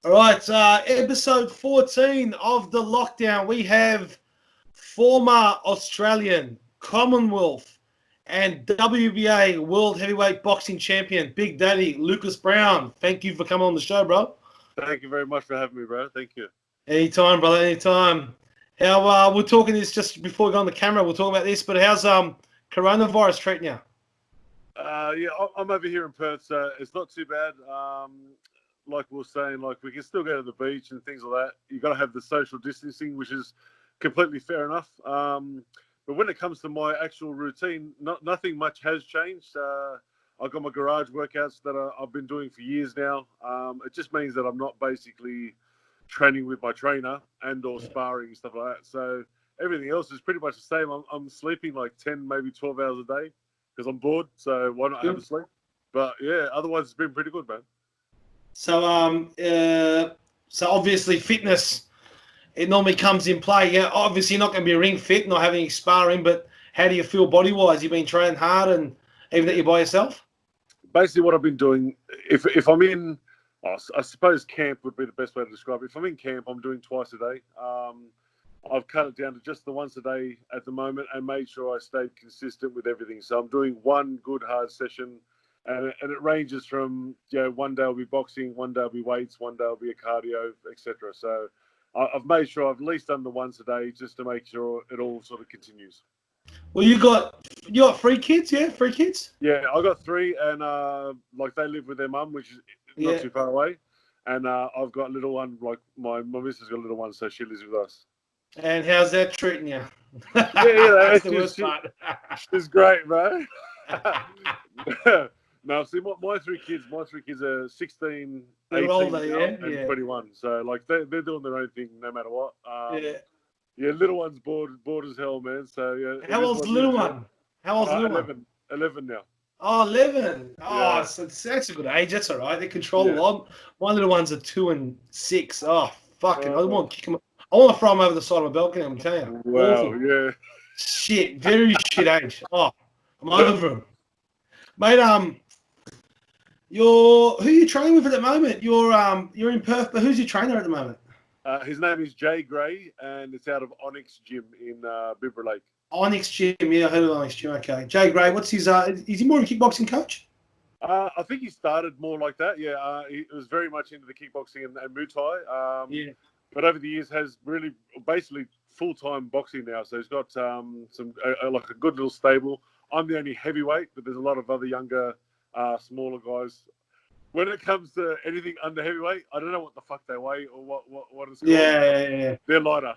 All right, episode 14 of the lockdown. We have former Australian, Commonwealth, and WBA World Heavyweight Boxing Champion, Big Daddy Lucas Browne. Thank you for coming on the show, bro. Thank you very much for having me, bro. Thank you. Anytime, brother, anytime. How we're talking this just before we go on the camera. We'll talk about this, but how's coronavirus treating you? Yeah, I'm over here in Perth, so it's not too bad. Like we were saying, like we can still go to the beach and things like that. You got to have the social distancing, which is completely fair enough. But when it comes to my actual routine, nothing much has changed. I've got my garage workouts that I've been doing for years now. It just means that I'm not basically training with my trainer and or sparring and stuff like that. So everything else is pretty much the same. I'm sleeping like 10, maybe 12 hours a day because I'm bored. So why not have a sleep? But yeah, otherwise it's been pretty good, man. So so obviously fitness, it normally comes in play. Yeah, obviously you're not going to be ring fit, not having any sparring, but how do you feel body-wise? You've been training hard and even that you're by yourself? Basically what I've been doing, if I'm in, I suppose camp would be the best way to describe it. If I'm in camp, I'm doing twice a day. I've cut it down to just the once a day at the moment and made sure I stayed consistent with everything. So I'm doing one good hard session. And it ranges from, one day I'll be boxing, one day I'll be weights, one day I'll be a cardio, etc. So I've made sure I've at least done the once a day just to make sure it all sort of continues. Well, you got 3 kids, yeah? 3 kids? Yeah, I got 3, and like they live with their mum, which is not too far away. And I've got a little one, like my missus got a little one, so she lives with us. And how's that treating you? That's the worst part. She's great, bro. No, see, my 3 kids are 16, 18, older, and 21. So, like, they're doing their own thing no matter what. Yeah, little one's bored as hell, man. So, yeah. How old's the little one? How old's the little 11, 11 now. Oh, 11. Oh, so that's a good age. That's all right. They control a lot. My little ones are 2 and 6. Oh, fucking. I want to kick them. I want to throw them over the side of my balcony, I'm telling you. Wow, awful. Yeah. Shit, very shit age. Oh, I'm over them. Mate, who are you training with at the moment? You're in Perth, but who's your trainer at the moment? His name is Jay Gray, and it's out of Onyx Gym in Bibra Lake. Onyx Gym, yeah, I heard of Onyx Gym. Okay, Jay Gray. What's his? Is he more of a kickboxing coach? I think he started more like that. Yeah, he was very much into the kickboxing and Muay Thai. But over the years has really basically full-time boxing now. So he's got like a good little stable. I'm the only heavyweight, but there's a lot of other younger, smaller guys. When it comes to anything under heavyweight, I don't know what the fuck they weigh or what it's called. Yeah. They're lighter.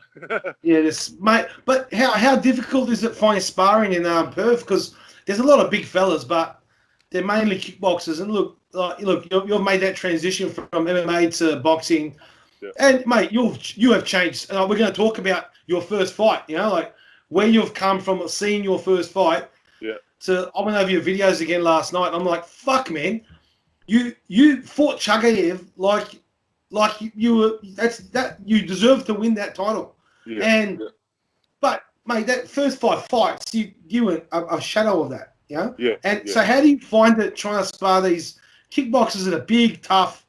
Mate. But how difficult is it finding sparring in Perth? Because there's a lot of big fellas, but they're mainly kickboxers. And look, you've made that transition from MMA to boxing. Yeah. And mate, you have changed. We're going to talk about your first fight. Like where you've come from, seeing your first fight. Yeah. So I went over your videos again last night. And I'm like, fuck, man. You fought Chagayev like you were. You deserve to win that title. Yeah. But mate, that first 5 fights, you were a shadow of that. Yeah. So how do you find it trying to spar these kickboxers that are big, tough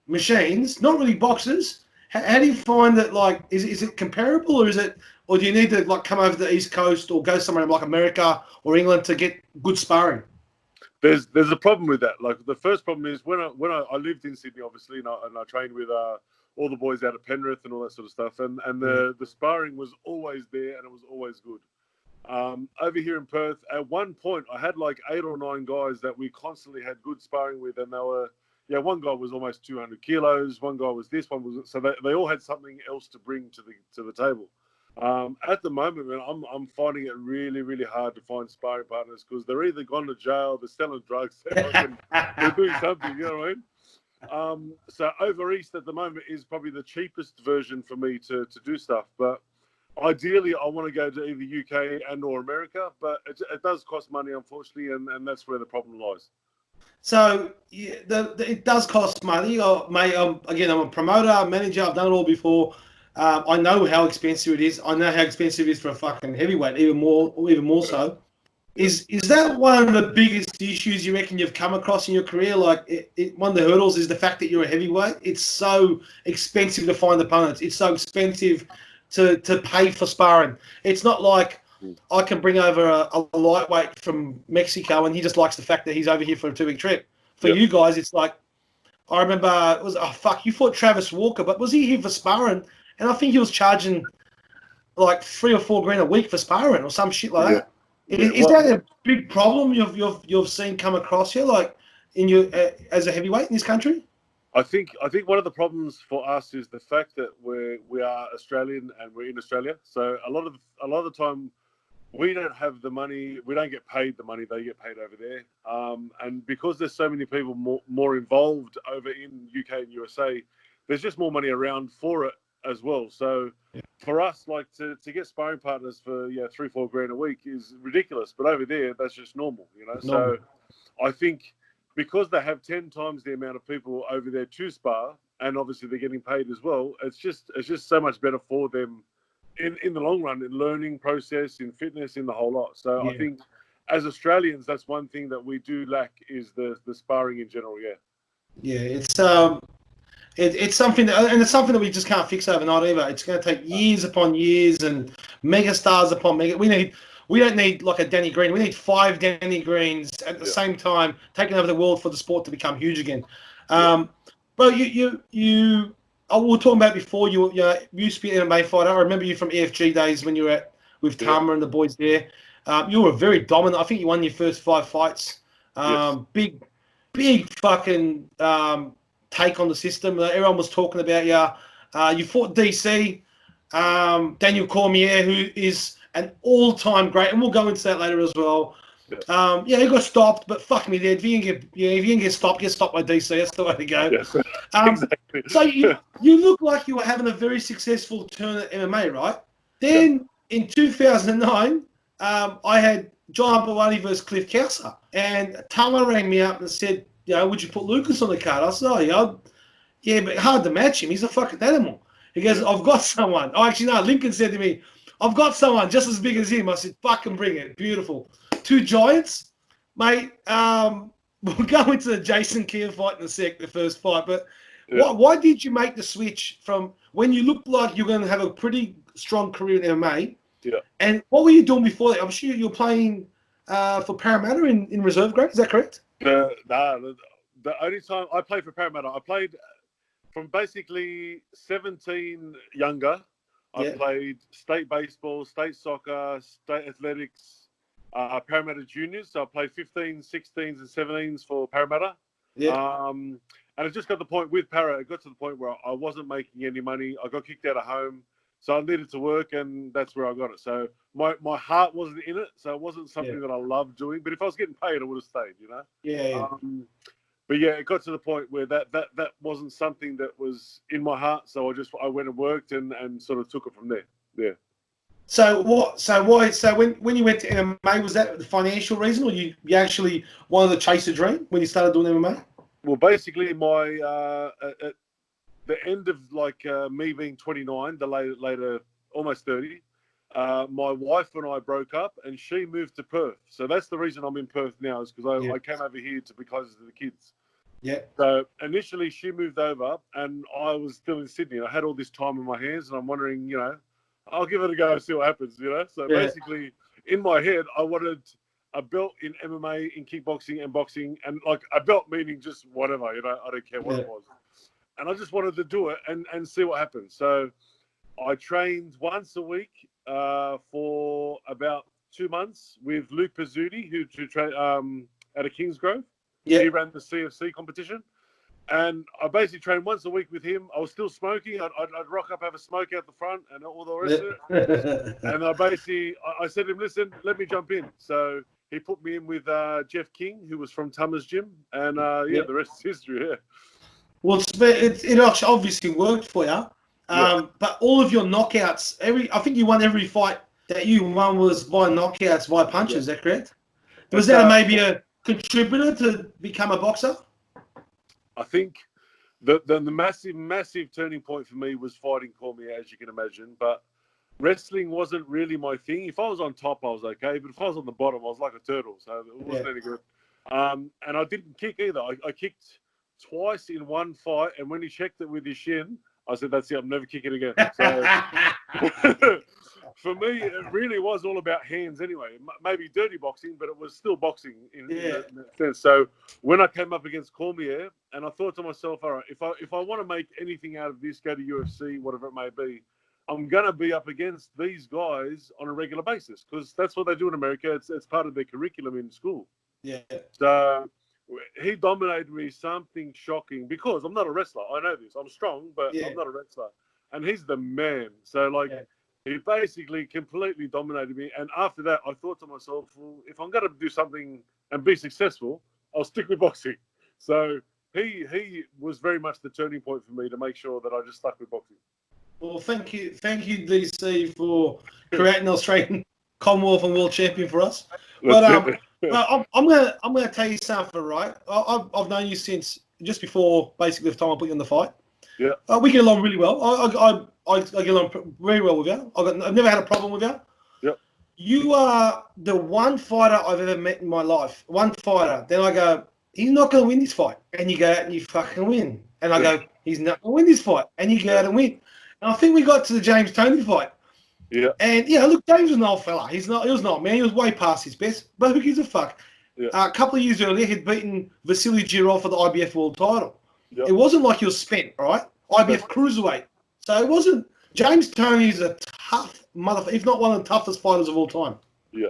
machines, not really boxers? How do you find that? Like, is it comparable, or do you need to like come over to the East Coast or go somewhere like America or England to get good sparring? There's a problem with that. Like the first problem is when I lived in Sydney, obviously, and I trained with all the boys out of Penrith and all that sort of stuff, and the sparring was always there and it was always good. Over here in Perth, at one point, I had like 8 or 9 guys that we constantly had good sparring with, and they were, one guy was almost 200 kilos, one guy was this, one was, so they all had something else to bring to the table. At the moment, man, I'm finding it really, really hard to find sparring partners because they're either gone to jail, they're selling drugs, they're doing something, you know what I mean? So over East at the moment is probably the cheapest version for me to do stuff. But ideally, I want to go to either UK and or America, but it does cost money, unfortunately, and that's where the problem lies. So it does cost money. Mate, again, I'm a promoter, manager. I've done it all before. I know how expensive it is. I know how expensive it is for a fucking heavyweight, even more so. Is that one of the biggest issues you reckon you've come across in your career? Like, one of the hurdles is the fact that you're a heavyweight. It's so expensive to find opponents. It's so expensive to pay for sparring. It's not like I can bring over a lightweight from Mexico and he just likes the fact that he's over here for a 2-week trip. For you guys, it's like, I remember you fought Travis Walker, but was he here for sparring? And I think he was charging like $3 or $4 grand a week for sparring or some shit like that. Is that a big problem you've seen come across here, like in your as a heavyweight in this country? I think one of the problems for us is the fact that we are Australian and we're in Australia. So a lot of the time we don't have the money. We don't get paid the money they get paid over there. And because there's so many people more involved over in UK and USA, there's just more money around for it as well. So for us, like to get sparring partners for $3-4 grand a week is ridiculous. But over there, that's just normal, you know. So I think because they have 10 times the amount of people over there to spar, and obviously they're getting paid as well, it's just so much better for them in the long run, in learning process, in fitness, in the whole lot. So I think as Australians, that's one thing that we do lack is the sparring in general. It's something that we just can't fix overnight either. It's going to take years upon years and mega stars upon mega. We don't need like a Danny Green. We need 5 Danny Greens at the same time taking over the world for the sport to become huge again. Bro, we were talking about before. You used to be an MMA fighter. I remember you from EFG days when you were with Tama and the boys there. You were very dominant. I think you won your first 5 fights. Big fucking take on the system. Everyone was talking about you. You fought DC, Daniel Cormier, who is an all-time great, and we'll go into that later as well. He got stopped, but fuck me, if you can get stopped by DC. That's the way to go. Yes. Exactly. So you look like you were having a very successful turn at MMA, right? Then in 2009, I had John Bawani versus Cliff Kouser, and Tama rang me up and said, would you put Lucas on the card? I said, but hard to match him. He's a fucking animal. He goes, I've got someone. Oh, actually, no, Lincoln said to me, I've got someone just as big as him. I said, fucking bring it. Beautiful. 2 giants. Mate, we'll go into the Jason Keir fight in a sec, the first fight. But why did you make the switch from when you looked like you're going to have a pretty strong career in MMA? Yeah. And what were you doing before that? I'm sure you were playing for Parramatta in reserve grade. Is that correct? The only time I played for Parramatta, I played from basically 17 younger. I played state baseball, state soccer, state athletics, Parramatta juniors. So I played 15s, 16s, and 17s for Parramatta. And it just got to the point with Parra. It got to the point where I wasn't making any money. I got kicked out of home, so I needed to work, and that's where I got it. So my heart wasn't in it, so it wasn't something that I loved doing. But if I was getting paid, I would have stayed. You know. But it got to the point where that wasn't something that was in my heart. So I went and worked and sort of took it from there. Yeah. So when you went to MMA, was that the financial reason, or you actually wanted to chase a dream when you started doing MMA? Well, basically, my at the end of me being 29, the later almost 30, my wife and I broke up, and she moved to Perth. So that's the reason I'm in Perth now, is because I came over here to be closer to the kids. Yeah. So initially she moved over, and I was still in Sydney. I had all this time in my hands, and I'm wondering, I'll give it a go and see what happens, So basically, in my head, I wanted a belt in MMA, in kickboxing and boxing, and a belt meaning just whatever, I don't care what it was. And I just wanted to do it and see what happens. So I trained once a week for about 2 months with Luke Pizzuti, who trained at a Kingsgrove. Yeah. He ran the CFC competition. And I basically trained once a week with him. I was still smoking. I'd rock up, have a smoke out the front and all the rest of it. And I said to him, listen, let me jump in. So he put me in with Jeff King, who was from Tama's gym. And the rest is history, Well, it obviously worked for you. But all of your knockouts, I think you won every fight that you won was by knockouts, by punches. Is that correct? Was that maybe a contributor to become a boxer? I think the massive turning point for me was fighting Cormier, as you can imagine. But wrestling wasn't really my thing. If I was on top, I was okay, but if I was on the bottom, I was like a turtle, so it wasn't any good. And I didn't kick either. I kicked twice in one fight, and when he checked it with his shin, I said, "That's it. I'm never kicking again." So for me, it really was all about hands anyway. Maybe dirty boxing, but it was still boxing in that sense. So when I came up against Cormier, and I thought to myself, all right, if I want to make anything out of this, go to UFC, whatever it may be, I'm going to be up against these guys on a regular basis because that's what they do in America. It's part of their curriculum in school. Yeah. So he dominated me something shocking because I'm not a wrestler. I know this. I'm strong, but I'm not a wrestler. And he's the man. So, he basically completely dominated me. And after that, I thought to myself, well, if I'm going to do something and be successful, I'll stick with boxing. So he was very much the turning point for me to make sure that I just stuck with boxing. Well, thank you, DC, for creating Australian Commonwealth and World Champion for us. But I'm gonna tell you something, right? I've known you since just before basically the time I put you in the fight. Yeah. We get along really well. I get along very well with you. I've never had a problem with you. Yep. You are the one fighter I've ever met in my life. One fighter. Then I go, he's not going to win this fight. And you go out and you fucking win. And I go, he's not going to win this fight. And you go out and win. And I think we got to the James Toney fight. Yeah. And, look, James was an old fella. He was not, man. He was way past his best. But who gives a fuck? Yeah. A couple of years earlier, he'd beaten Vasily Girov for the IBF world title. Yep. It wasn't like he was spent, right? IBF cruiserweight. So it wasn't. James Toney is a tough motherfucker, if not one of the toughest fighters of all time. Yeah.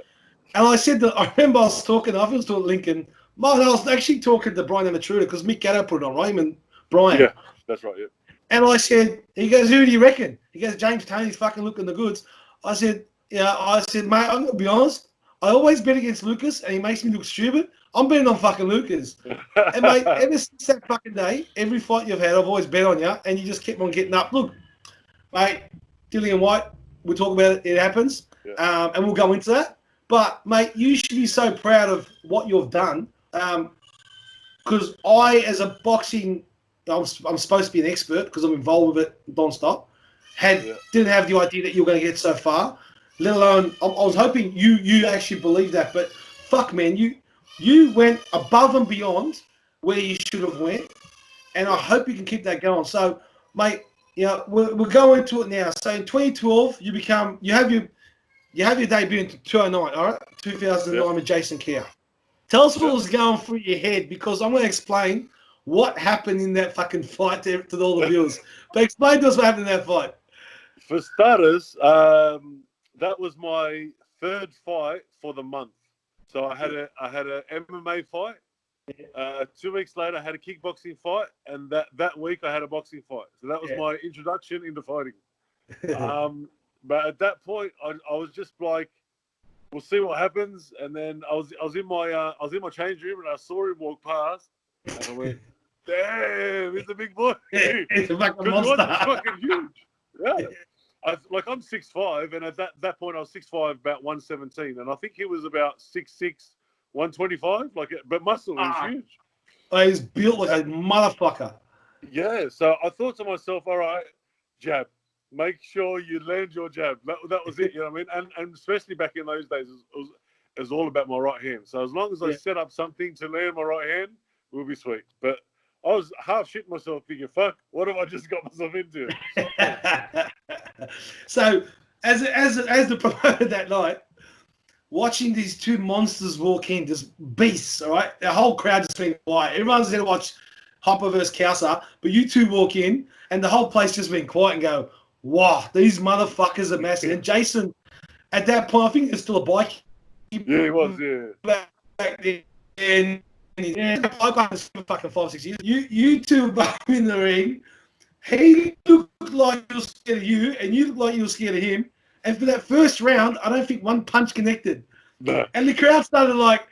And I said that, I remember I was talking to Lincoln. I was actually talking to Browne because Mick Gatto put it on, right? Him and Bryan. Yeah, that's right, yeah. And I said, he goes, who do you reckon? He goes, James Toney's fucking looking the goods. I said, mate, I'm going to be honest. I always bet against Lucas, and he makes me look stupid. I'm betting on fucking Lucas. And, mate, ever since that fucking day, every fight you've had, I've always bet on you, and you just kept on getting up. Look, mate, Dillian White, we'll talk about it. It happens, and we'll go into that. But, mate, you should be so proud of what you've done, because I, as a boxing, I'm supposed to be an expert because I'm involved with it non-stop, didn't have the idea that you were going to get so far, let alone, I was hoping you actually believed that. But, fuck, man, you went above and beyond where you should have went, and I hope you can keep that going. So, mate, we're going into it now. So in 2012, you have your debut in 2009, all right? 2009 with Jason Kerr. Tell us what was going through your head, because I'm going to explain what happened in that fucking fight to all the viewers. But explain to us what happened in that fight. For starters, that was my third fight for the month. So I had a MMA fight. 2 weeks later, I had a kickboxing fight, and that week I had a boxing fight. So that was my introduction into fighting. But at that point, I was just like, we'll see what happens. And then I was in my change room, and I saw him walk past, and I went, "Damn, he's a big boy." He's a fucking monster. Fucking huge. Yeah. I'm 6'5", and at that point I was 6'5", about 117, and I think he was about 6'6", 125. But muscle was huge. He's built like a motherfucker. Yeah, so I thought to myself, all right, jab. Make sure you land your jab. That was it, you know what I mean? And especially back in those days, it was all about my right hand. So as long as I set up something to land my right hand, we'll be sweet. But I was half shitting myself thinking, fuck, what have I just got myself into? So, as the promoter that night, watching these two monsters walk in, just beasts, all right? The whole crowd just being quiet. Everyone's there to watch Hopper versus Kausa, but you two walk in, and the whole place just being quiet and go, wow, these motherfuckers are massive. And Jason, at that point, I think there's still a bike. Yeah, he was, yeah. Back then, and I for fucking 5-6 years. You two both in the ring. He looked like he was scared of you, and you looked like you were scared of him. And for that first round, I don't think one punch connected. No. And the crowd started like,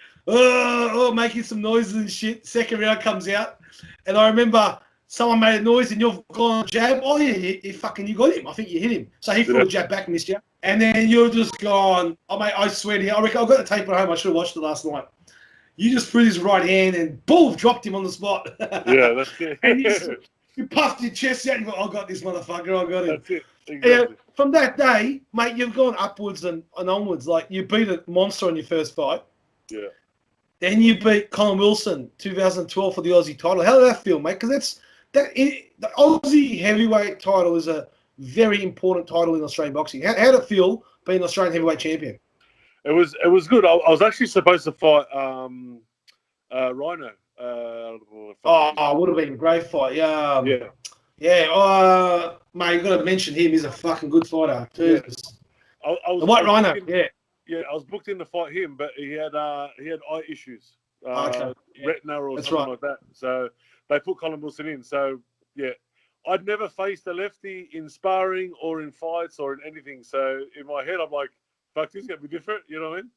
making some noises and shit. Second round comes out, and I remember someone made a noise, and you've gone jab. Oh yeah, you got him. I think you hit him. So he threw a jab back, missed you. And then you're just gone. Oh mate, I swear to you, I reckon I've got the tape at home. I should have watched it last night. You just threw his right hand and boom, dropped him on the spot. Yeah, that's it. You puffed your chest out. You go, I got this motherfucker. I got him. That's it. Exactly. From that day, mate, you've gone upwards and onwards. Like you beat a monster in your first fight. Yeah. Then you beat Colin Wilson 2012 for the Aussie title. How did that feel, mate? Because the Aussie heavyweight title is a very important title in Australian boxing. How did it feel being Australian heavyweight champion? It was good. I was actually supposed to fight Rhino. Would have been a great fight. Yeah. Yeah. Yeah. Mate, you got to mention him. He's a fucking good fighter. Jesus. I was the White Rhino. Yeah, I was booked in to fight him, but he had eye issues, Okay. retina or That's something right. like that. So they put Colin Wilson in. So yeah, I'd never faced a lefty in sparring or in fights or in anything. So in my head, I'm like, fuck, this is gonna be different. You know what I mean?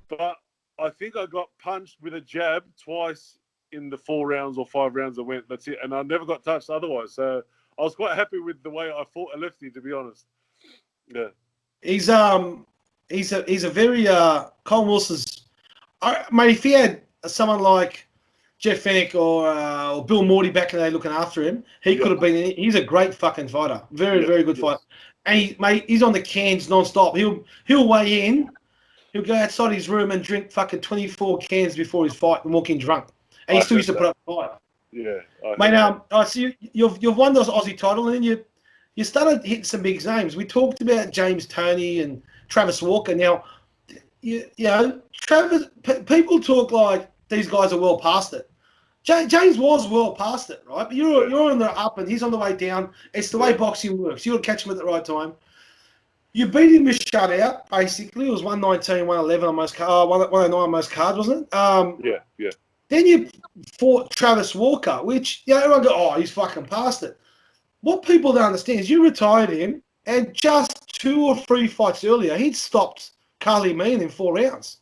But I think I got punched with a jab twice in the 4 rounds or 5 rounds I went. That's it, and I never got touched otherwise. So I was quite happy with the way I fought a lefty, to be honest. Yeah. He's a very Colin Wilson's. Mate, if he had someone like Jeff Fennick or Bill Morty back in the day looking after him, he could have been. He's a great fucking fighter. Very good fighter. And he's on the cans non-stop. He'll weigh in. He'll go outside his room and drink fucking 24 cans before his fight and walk in drunk. And he still used to put up a fight. Yeah. Mate, I see you've won this Aussie title, and then you started hitting some big names. We talked about James Toney and Travis Walker. Now, you know, people talk like these guys are well past it. James was well past it, right? But you're on the up and he's on the way down. It's the way boxing works. You got to catch him at the right time. You beat him with shutout, basically. It was 119, 111 on most cards, 109 on most cards, wasn't it? Yeah. Then you fought Travis Walker, which, everyone go, he's fucking past it. What people don't understand is you retired him, and just 2 or 3 fights earlier, he'd stopped Carly Mean in 4 rounds.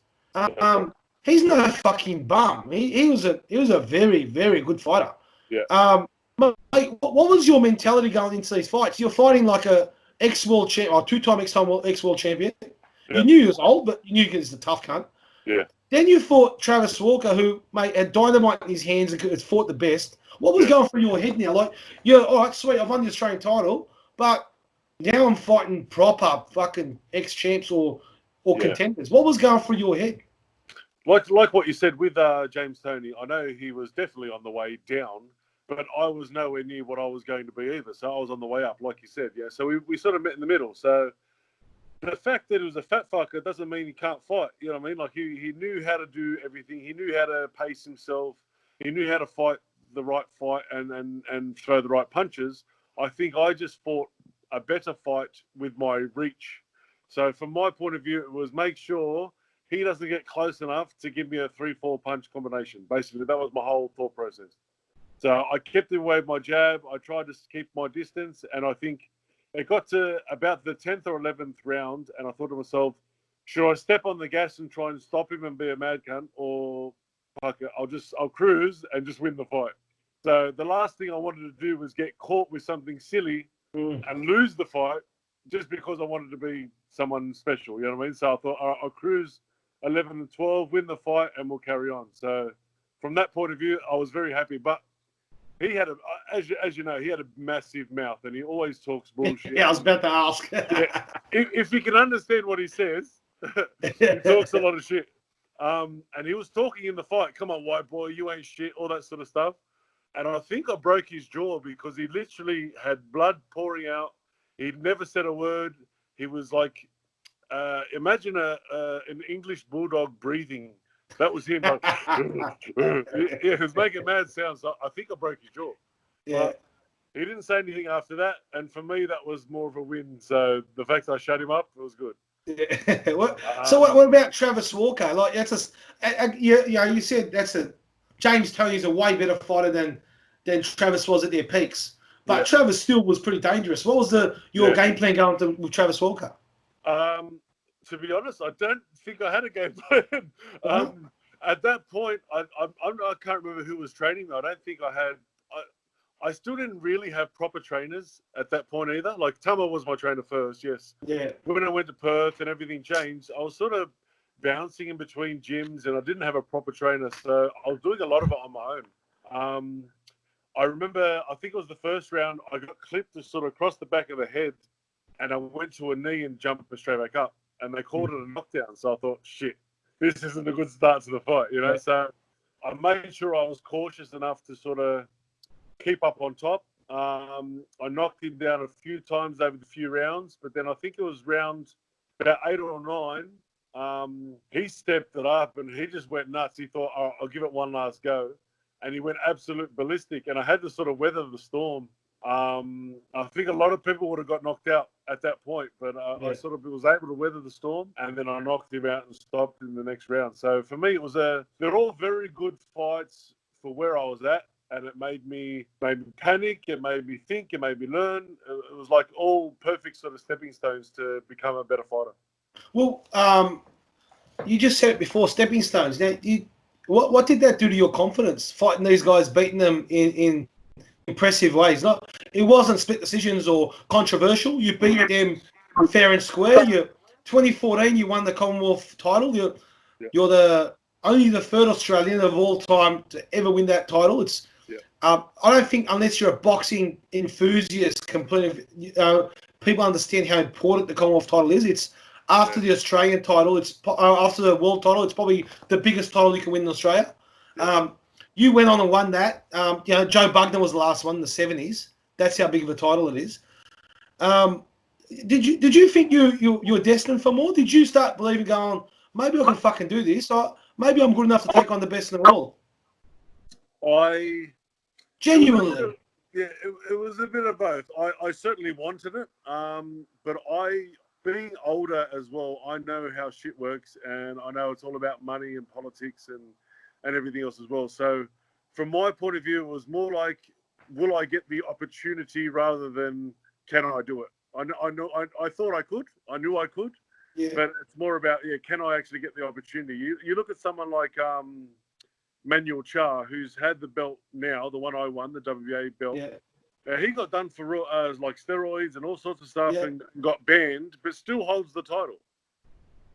He's no fucking bum. He was a very, very good fighter. Yeah. Mate, what was your mentality going into these fights? You're fighting like a ex-world champ, or 2-time ex-world champion. Yeah. You knew he was old, but you knew he was a tough cunt. Yeah. Then you fought Travis Walker, who, mate, had dynamite in his hands and had fought the best. What was going through your head now? Like, all right, sweet, I've won the Australian title, but now I'm fighting proper fucking ex-champs or contenders. What was going through your head? Like what you said with James Toney, I know he was definitely on the way down, but I was nowhere near what I was going to be either. So I was on the way up, like you said. Yeah. So we sort of met in the middle. So the fact that he was a fat fucker doesn't mean he can't fight. You know what I mean? Like he knew how to do everything. He knew how to pace himself. He knew how to fight the right fight and throw the right punches. I think I just fought a better fight with my reach. So from my point of view, it was make sure he doesn't get close enough to give me a 3-4 punch combination. Basically, that was my whole thought process. So I kept away with my jab. I tried to keep my distance, and I think it got to about the 10th or 11th round, and I thought to myself, should I step on the gas and try and stop him and be a mad cunt, or fuck it, I'll cruise and just win the fight. So the last thing I wanted to do was get caught with something silly and lose the fight just because I wanted to be someone special. You know what I mean? So I thought, all right, I'll cruise 11 and 12, win the fight, and we'll carry on. So from that point of view, I was very happy. But he had as you know, he had a massive mouth, and he always talks bullshit. Yeah, I was about to ask. If you can understand what he says, he talks a lot of shit. And he was talking in the fight, come on, white boy, you ain't shit, all that sort of stuff. And I think I broke his jaw because he literally had blood pouring out. He'd never said a word. He was like, imagine an English bulldog breathing. That was him. Like, he was making mad sounds. I think I broke his jaw. Yeah. But he didn't say anything after that. And for me, that was more of a win. So the fact that I shut him up, it was good. Yeah. What about Travis Walker? Like that's you said that's James Toney's a way better fighter than Travis was at their peaks. But Travis still was pretty dangerous. What was your game plan going with Travis Walker? To be honest, I don't think I had a game plan. At that point, I can't remember who was training me. I don't think I had. I still didn't really have proper trainers at that point either. Like Tama was my trainer first, yes. Yeah. When I went to Perth and everything changed, I was sort of bouncing in between gyms, and I didn't have a proper trainer, so I was doing a lot of it on my own. I remember, I think it was the first round, I got clipped just sort of across the back of the head, and I went to a knee and jumped straight back up, and they called it a knockdown. So I thought, shit, this isn't a good start to the fight, you know. Yeah. So I made sure I was cautious enough to sort of keep up on top. I knocked him down a few times over the few rounds, but then I think it was round about 8 or 9. He stepped it up and he just went nuts. He thought, oh, I'll give it one last go. And he went absolute ballistic. And I had to sort of weather the storm. I think a lot of people would have got knocked out at that point, but I sort of was able to weather the storm, and then I knocked him out and stopped in the next round. So for me, they're all very good fights for where I was at. And it made me panic. It made me think. It made me learn. It was like all perfect sort of stepping stones to become a better fighter. Well, you just said it before, stepping stones. Now, what did that do to your confidence, fighting these guys, beating them in impressive ways? It wasn't split decisions or controversial. You beat them fair and square. 2014, you won the Commonwealth title. You're only the third Australian of all time to ever win that title. I don't think, unless you're a boxing enthusiast, completely, people understand how important the Commonwealth title is. It's after the Australian title, it's after the world title. It's probably the biggest title you can win in Australia. You went on and won that. Joe Bugner was the last one in the 70s. That's how big of a title it is. Did you think you were destined for more? Did you start believing, going, maybe I can fucking do this, or maybe I'm good enough to take on the best in the world? Genuinely. It was a bit of both. I certainly wanted it, but being older as well, I know how shit works, and I know it's all about money and politics and everything else as well. So from my point of view, it was more like, will I get the opportunity rather than can I do it? I thought I could. I knew I could. Yeah. But it's more about, can I actually get the opportunity? You look at someone like Manuel Char, who's had the belt now, the one I won, the WBA belt. Yeah. He got done for like steroids and all sorts of stuff and got banned, but still holds the title.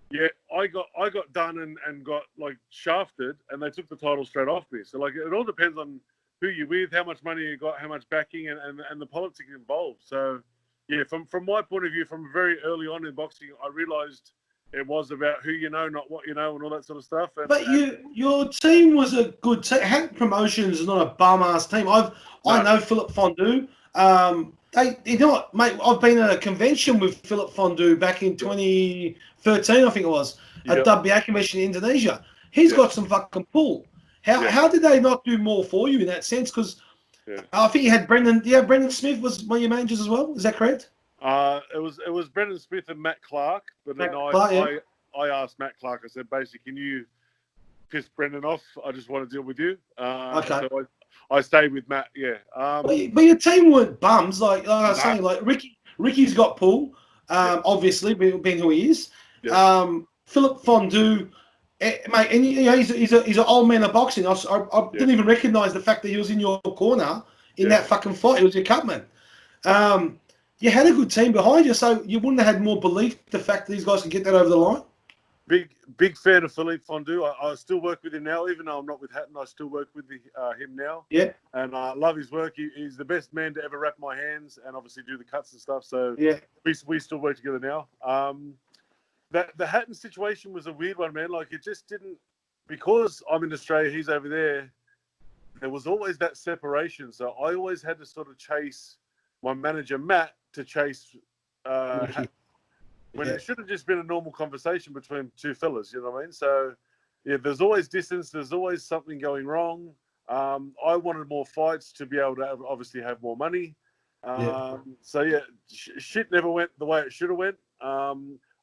Yeah, I got done and got like shafted, and they took the title straight off me. So like, it all depends on who you're with, how much money you got, how much backing, and the politics involved. So yeah, from my point of view, from very early on in boxing, I realised it was about who you know, not what you know, and all that sort of stuff. But your team was a good team. Hack Promotions is not a bum-ass team. I know Philip Fondue. They're not, mate. I've been at a convention with Philip Fondue back in 2013, I think it was, at WBA convention in Indonesia. He's got some fucking pull. How did they not do more for you in that sense? Because I think you had Brendan. Yeah, Brendan Smith was one of your managers as well. Is that correct? It was Brendan Smith and Matt Clark. But then I asked Matt Clark. I said, basically, can you piss Brendan off? I just want to deal with you. Okay. So I stayed with Matt. Yeah. But your team weren't bums. Like I was saying, like Ricky's got pull. Obviously, being who he is. Yeah. Philip Fondue. Mate, and he's an old man of boxing. I didn't even recognise the fact that he was in your corner in that fucking fight. He was your cutman. You had a good team behind you, so you wouldn't have had more belief the fact that these guys could get that over the line. Big fan of Philippe Fondue. I still work with him now, even though I'm not with Hatton. I still work with him now. Yeah, and I love his work. He's the best man to ever wrap my hands and obviously do the cuts and stuff. So we still work together now. The Hatton situation was a weird one, man. Like, it just didn't, because I'm in Australia, he's over there. There was always that separation, so I always had to sort of chase my manager Matt to chase when it should have just been a normal conversation between two fellas. You know what I mean? So there's always distance. There's always something going wrong. I wanted more fights to be able to obviously have more money. So shit never went the way it should have went.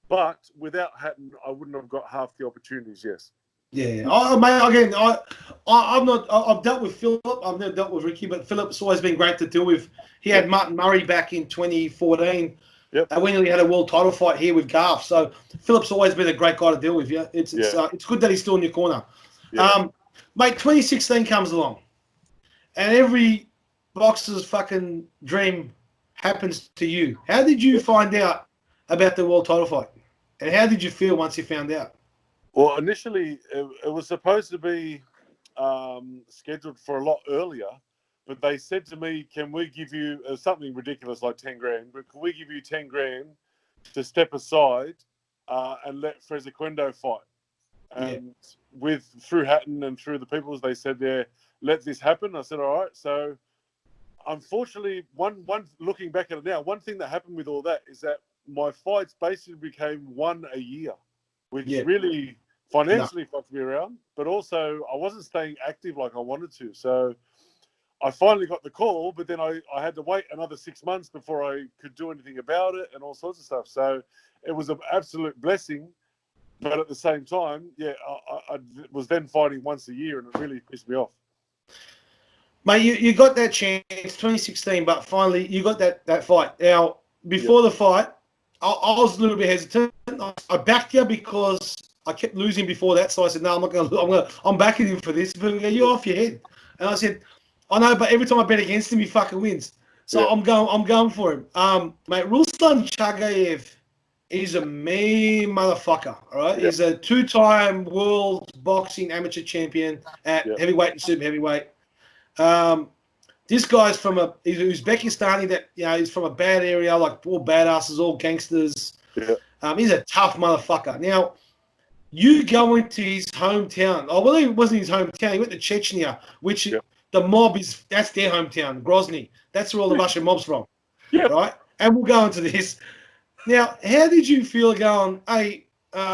But without Hatton, I wouldn't have got half the opportunities. Yes. Yeah. I've dealt with Philip. I've never dealt with Ricky, but Philip's always been great to deal with. He had Martin Murray back in 2014. Yep. And when he had a world title fight here with Garth. So Philip's always been a great guy to deal with. Yeah. It's good that he's still in your corner. Yeah. Mate, 2016 comes along, and every boxer's fucking dream happens to you. How did you find out about the world title fight? And how did you feel once you found out? Well, initially, it was supposed to be scheduled for a lot earlier, but they said to me, "Can we give you something ridiculous like 10 grand? But can we give you 10 grand to step aside and let Frezequendo fight?" And through Hatton and through the people, they said, "Yeah, let this happen." I said, "All right." So, unfortunately, one looking back at it now, one thing that happened with all that is that my fights basically became one a year, which really financially fucked me around. But also, I wasn't staying active like I wanted to. So, I finally got the call, but then I had to wait another 6 months before I could do anything about it and all sorts of stuff. So, it was an absolute blessing. But at the same time, I was then fighting once a year, and it really pissed me off. Mate, you got that chance, 2016, but finally you got that fight. Now, before the fight, I was a little bit hesitant. I backed you because I kept losing before that, so I said, "No, I'm not going to. I'm backing him for this. You're off your head." And I said, "I know, but every time I bet against him, he fucking wins." So I'm going for him. Mate, Ruslan Chagayev is a mean motherfucker. All right, he's a 2-time world boxing amateur champion at heavyweight and super heavyweight. This guy's from he's Uzbekistani, that he's from a bad area, like all badasses, all gangsters. He's a tough motherfucker. Now, you go into his hometown. Oh, well, it wasn't his hometown. He went to Chechnya, which the mob that's their hometown, Grozny. That's where all the Russian mob's from. Right? And we'll go into this. Now, how did you feel going, "Hey,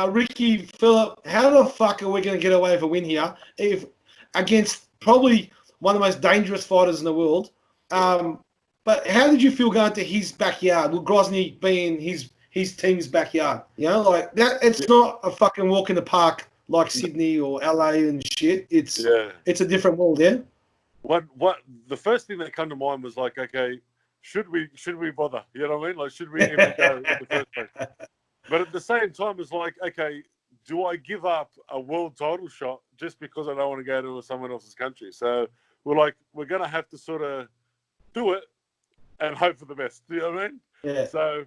Ricky, Phillip, how the fuck are we going to get away with a win here if against probably one of the most dangerous fighters in the world?" But how did you feel going to his backyard, with Grozny being his team's backyard? Like that. It's not a fucking walk in the park like Sydney or LA and shit. It's a different world, What the first thing that came to mind was like, okay, should we bother? You know what I mean? Like, should we even go in the first place? But at the same time, it's like, okay, do I give up a world title shot just because I don't want to go to someone else's country? So we're going to have to sort of do it and hope for the best. You know what I mean? Yeah. So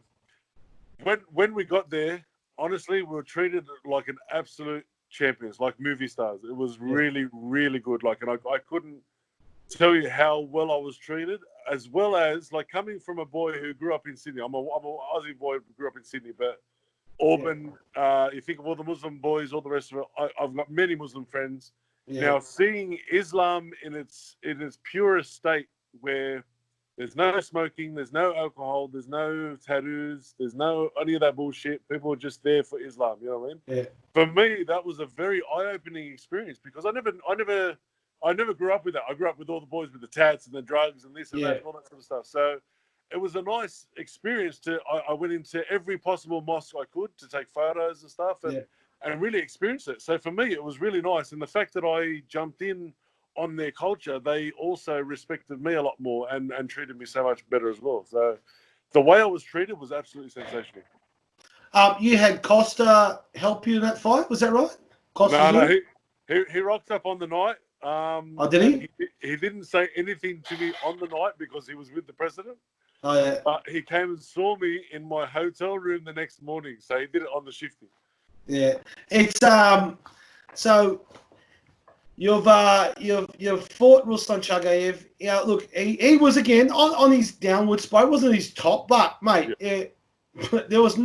when we got there, honestly, we were treated like an absolute champions, like movie stars. It was really, really good. Like, and I couldn't tell you how well I was treated, as well as like coming from a boy who grew up in Sydney. I'm a Aussie boy who grew up in Sydney, but Auburn, you think of all the Muslim boys, all the rest of it. I've got many Muslim friends. Now, seeing Islam in its purest state, where there's no smoking, there's no alcohol, there's no tattoos, there's no any of that bullshit. People are just there for Islam. You know what I mean? For me, that was a very eye-opening experience, because I never grew up with that. I grew up with all the boys with the tats and the drugs and this and that and all that sort of stuff. So it was a nice experience. I went into every possible mosque I could to take photos and stuff and really experience it. So for me, it was really nice. And the fact that I jumped in on their culture, they also respected me a lot more and treated me so much better as well. So the way I was treated was absolutely sensational. You had Costa help you in that fight, was that right? No, he rocked up on the night. Did he? He didn't say anything to me on the night because he was with the president. Oh, yeah. But he came and saw me in my hotel room the next morning. So he did it on the shifting. Yeah. It's so you've fought Ruslan Chagayev. Yeah, look, he was again on his downward spike. It wasn't his top, but mate, there was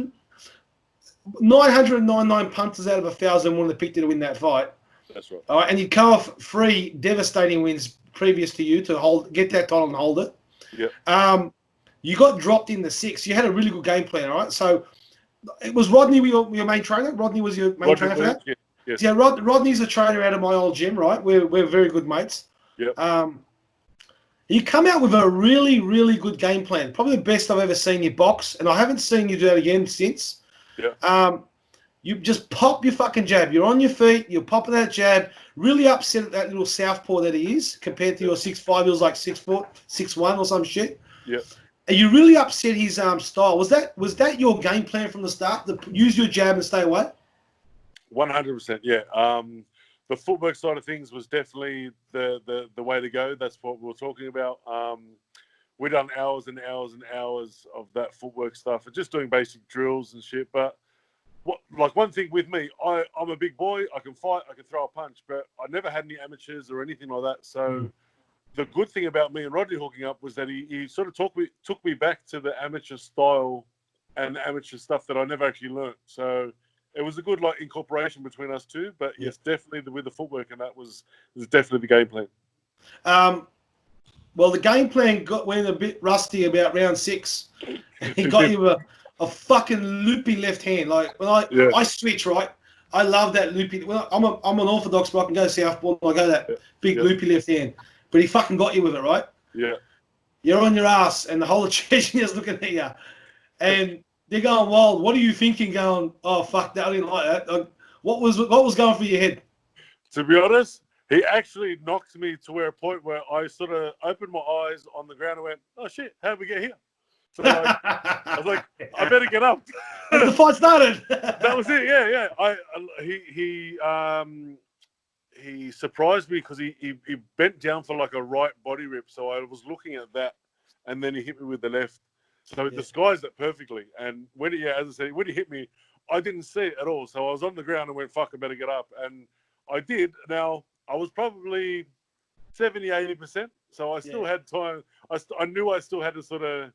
999 punters out of 1,000 wanted to pick to win that fight. That's right. All right, and you come off 3 devastating wins previous to you to get that title and hold it. Yeah. You got dropped in the 6th. You had a really good game plan, all right? So it was Rodney your main trainer? Rodney was your main trainer for that? Yes. Yeah, Rodney's a trainer out of my old gym, right? We're very good mates. Yep. You come out with a really, really good game plan. Probably the best I've ever seen you box, and I haven't seen you do that again since. Yeah. You just pop your fucking jab. You're on your feet. You're popping that jab. Really upset at that little southpaw that he is compared to your 6'5". He was like 6 foot, 6'1" or some shit. Yeah. And you really upset his style. Was that your game plan from the start? To use your jab and stay away? 100%. Yeah. The footwork side of things was definitely the way to go. That's what we were talking about. We done hours and hours and hours of that footwork stuff and just doing basic drills and shit. But one thing with me, I'm a big boy. I can fight. I can throw a punch. But I never had any amateurs or anything like that. So the good thing about me and Rodney hooking up was that he sort of took me back to the amateur style and amateur stuff that I never actually learnt. So it was a good like incorporation between us two. But yes, definitely with the footwork, and that was definitely the game plan. Well, the game plan went a bit rusty about round 6. He got you a fucking loopy left hand. Like when I switch, right, I love that loopy. Well, I'm an orthodox, but I can go southpaw. I go that big loopy left hand. But he fucking got you with it, right? Yeah. You're on your ass, and the whole of Chechnya's looking at you, and they're going wild. What are you thinking? Going, oh fuck, that I didn't like that. Like, what was going through your head? To be honest, he actually knocked me to a point where I sort of opened my eyes on the ground and went, "Oh shit, how did we get here?" So I was like, "I better get up." The fight started. That was it. Yeah. He surprised me because he bent down for like a right body rip. So I was looking at that, and then he hit me with the left. So it disguised it perfectly. And when as I said, when he hit me, I didn't see it at all. So I was on the ground and went, "Fuck, I better get up." And I did. Now I was probably 70-80%. So I still had time. I knew I still had to sort of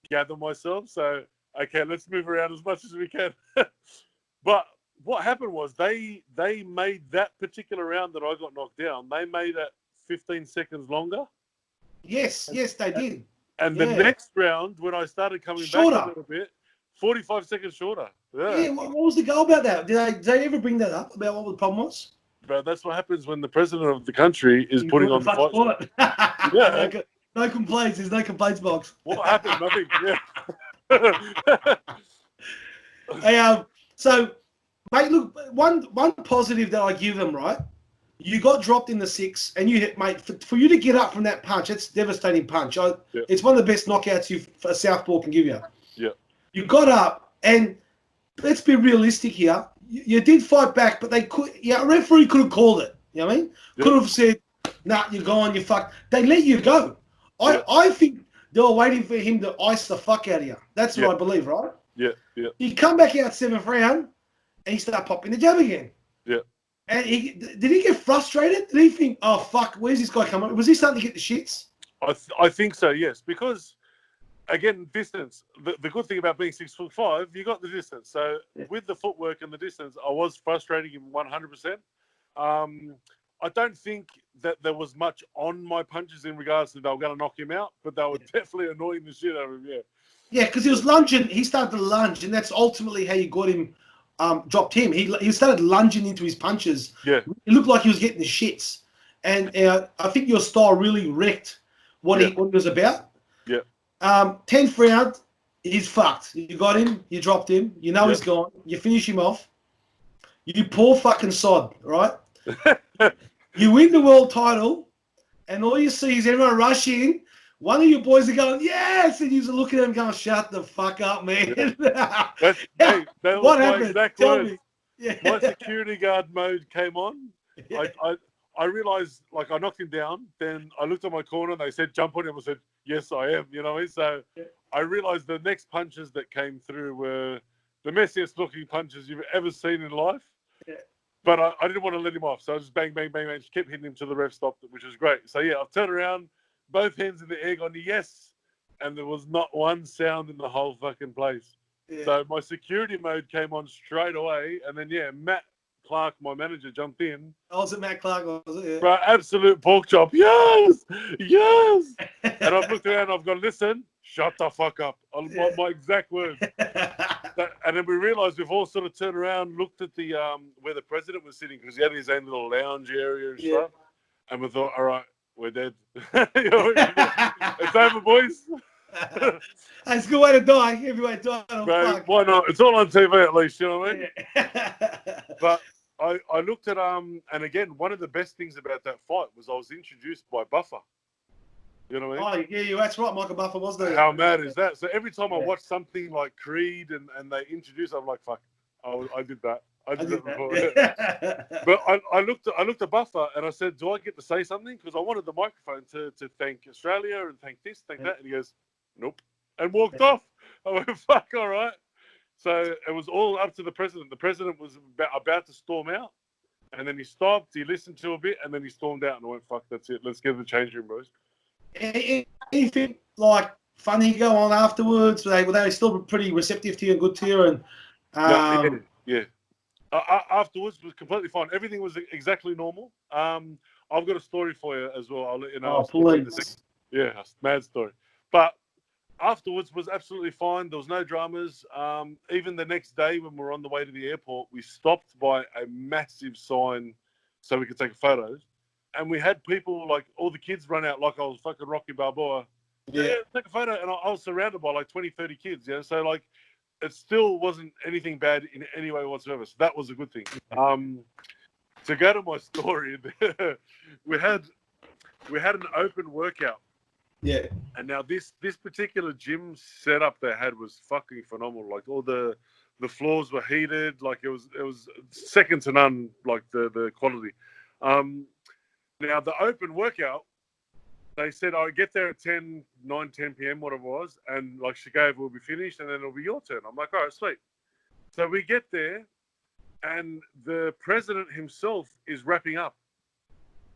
gather myself. So okay, let's move around as much as we can. But what happened was they made that particular round that I got knocked down. They made it 15 seconds longer. Yes, they did. And the next round, when I started coming back a little bit, 45 seconds shorter. Yeah. What was the goal about that? Did they ever bring that up about what the problem was? But that's what happens when the president of the country is putting on the fight. Yeah. No complaints. There's no complaints box. What happened? Nothing. Yeah. Hey, so, mate, look, one positive that I give them, right? You got dropped in the 6, and you hit, mate. For you to get up from that punch, that's a devastating punch. It's one of the best knockouts a southpaw can give you. Yeah. You got up, and let's be realistic here. You did fight back, but a referee could have called it. You know what I mean? Could have said, "Nah, you're gone. You fucked." They let you go. I think they were waiting for him to ice the fuck out of you. That's what I believe, right? Yeah. He come back out 7th round, and he started popping the jab again. Yeah. And did he get frustrated? Did he think, "Oh fuck, where's this guy coming?" Was he starting to get the shits? I think so. Yes, because again, distance. The good thing about being 6'5", you got the distance. So with the footwork and the distance, I was frustrating him 100%. I don't think that there was much on my punches in regards to they were going to knock him out, but they were definitely annoying the shit out of him. Yeah, because he was lunging. He started to lunge, and that's ultimately how you got him. Dropped him. He started lunging into his punches. Yeah, it looked like he was getting the shits, and I think your style really wrecked what he was about. Yeah. 10th round, he's fucked. You got him. You dropped him. You know he's gone. You finish him off. You poor fucking sod, right? You win the world title, and all you see is everyone rush in. One of your boys are going, "Yes!" And you're looking at him going, "Shut the fuck up, man." That was what my happened? exact Tell words. me. Yeah. My security guard mode came on. Yeah. I realized, like, I knocked him down. Then I looked at my corner, and they said, "Jump on him." I said, "Yes, I am." You know, so I realized the next punches that came through were the messiest looking punches you've ever seen in life. Yeah. But I didn't want to let him off, so I just bang, bang, bang, bang. Just kept hitting him till the ref stopped it, which was great. So I've turned around, both hands in the air, gone yes, and there was not one sound in the whole fucking place. Yeah. So my security mode came on straight away, and then Matt Clark, my manager, jumped in. Oh, was it Matt Clark? Was it? Yeah. Bro, absolute pork chop. Yes. And I've looked around, I've gone, "Listen, shut the fuck up." My exact words. And then we realised we've all sort of turned around, looked at the where the president was sitting, because he had his own little lounge area and stuff. And we thought, all right, we're dead. It's over, boys. It's a good way to die. Everybody die. Bro, why not? It's all on TV at least, you know what I mean? But I looked at and again, one of the best things about that fight was I was introduced by Buffer. You know what I mean? Oh, yeah, that's right. Michael Buffer was there. How mad is that? So every time I watch something like Creed and they introduce, I'm like, fuck, I did that. I did that before. But I looked at Buffer and I said, "Do I get to say something?" Because I wanted the microphone to thank Australia and thank this, thank that. And he goes, "Nope," and walked off. I went, "Fuck, all right." So it was all up to the president. The president was about to storm out, and then he stopped. He listened to a bit, and then he stormed out. And I went, "Fuck, that's it. Let's get to the change room, boys." Anything like funny go on afterwards? Were they still pretty receptive to you and good to you? And yeah. Afterwards was completely fine. Everything was exactly normal. I've got a story for you as well. I'll let you know. Oh, please. Yeah, mad story. But afterwards was absolutely fine. There was no dramas. Even the next day when we were on the way to the airport, we stopped by a massive sign so we could take photos. And we had people, like, all the kids run out like I was fucking Rocky Balboa. Yeah, take a photo. And I was surrounded by like 20, 30 kids, yeah. So, like, it still wasn't anything bad in any way whatsoever. So that was a good thing. To go to my story, we had an open workout. Yeah. And now this particular gym setup they had was fucking phenomenal. Like, all the floors were heated. Like, it was second to none. Like, the quality. Now the open workout, they said, "I get there at 10 p.m. whatever it was, and like Shigave will be finished, and then it'll be your turn." I'm like, "All right, sweet." So we get there, and the president himself is wrapping up.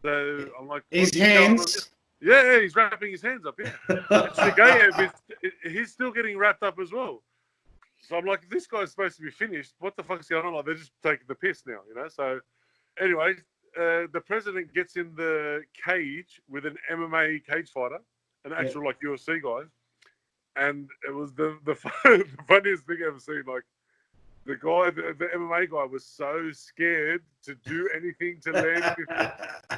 So I'm like, his hands. Yeah, he's wrapping his hands up. Yeah, Shigayev he's still getting wrapped up as well. So I'm like, this guy's supposed to be finished. What the fuck's going on? Like, they're just taking the piss now, you know. So anyway. The president gets in the cage with an MMA cage fighter, an actual like UFC guy, and it was the funniest thing I've ever seen. Like, the guy, the MMA guy, was so scared to do anything to land.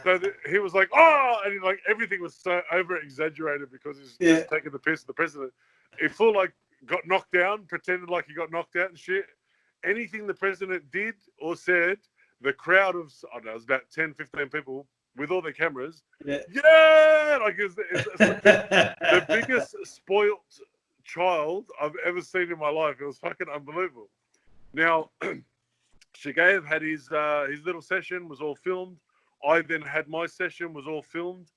So he was like, "Oh," and like everything was so over exaggerated because he's just taking the piss of the president. He full like got knocked down, pretended like he got knocked out and shit. Anything the president did or said, the crowd of, I don't know, it was about 10, 15 people with all their cameras. Yeah! Like, it's the biggest spoilt child I've ever seen in my life. It was fucking unbelievable. Now, Shigayev had his little session, was all filmed. I then had my session, was all filmed.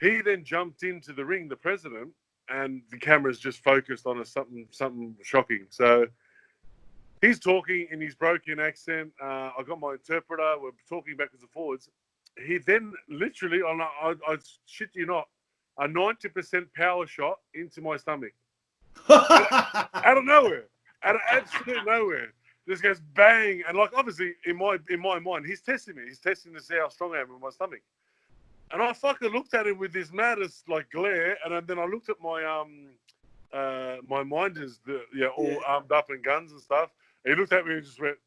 He then jumped into the ring, the president, and the cameras just focused on something shocking. So he's talking in his broken accent. I got my interpreter. We're talking backwards and forwards. He then literally, I shit you not, a 90% power shot into my stomach. out of nowhere. Out of absolute nowhere. Just goes bang. And like, obviously, in my mind, he's testing me. He's testing to see how strong I am in my stomach. And I fucking looked at him with this maddest like glare. And then I looked at my my minders, all armed up and guns and stuff. He looked at me and just went,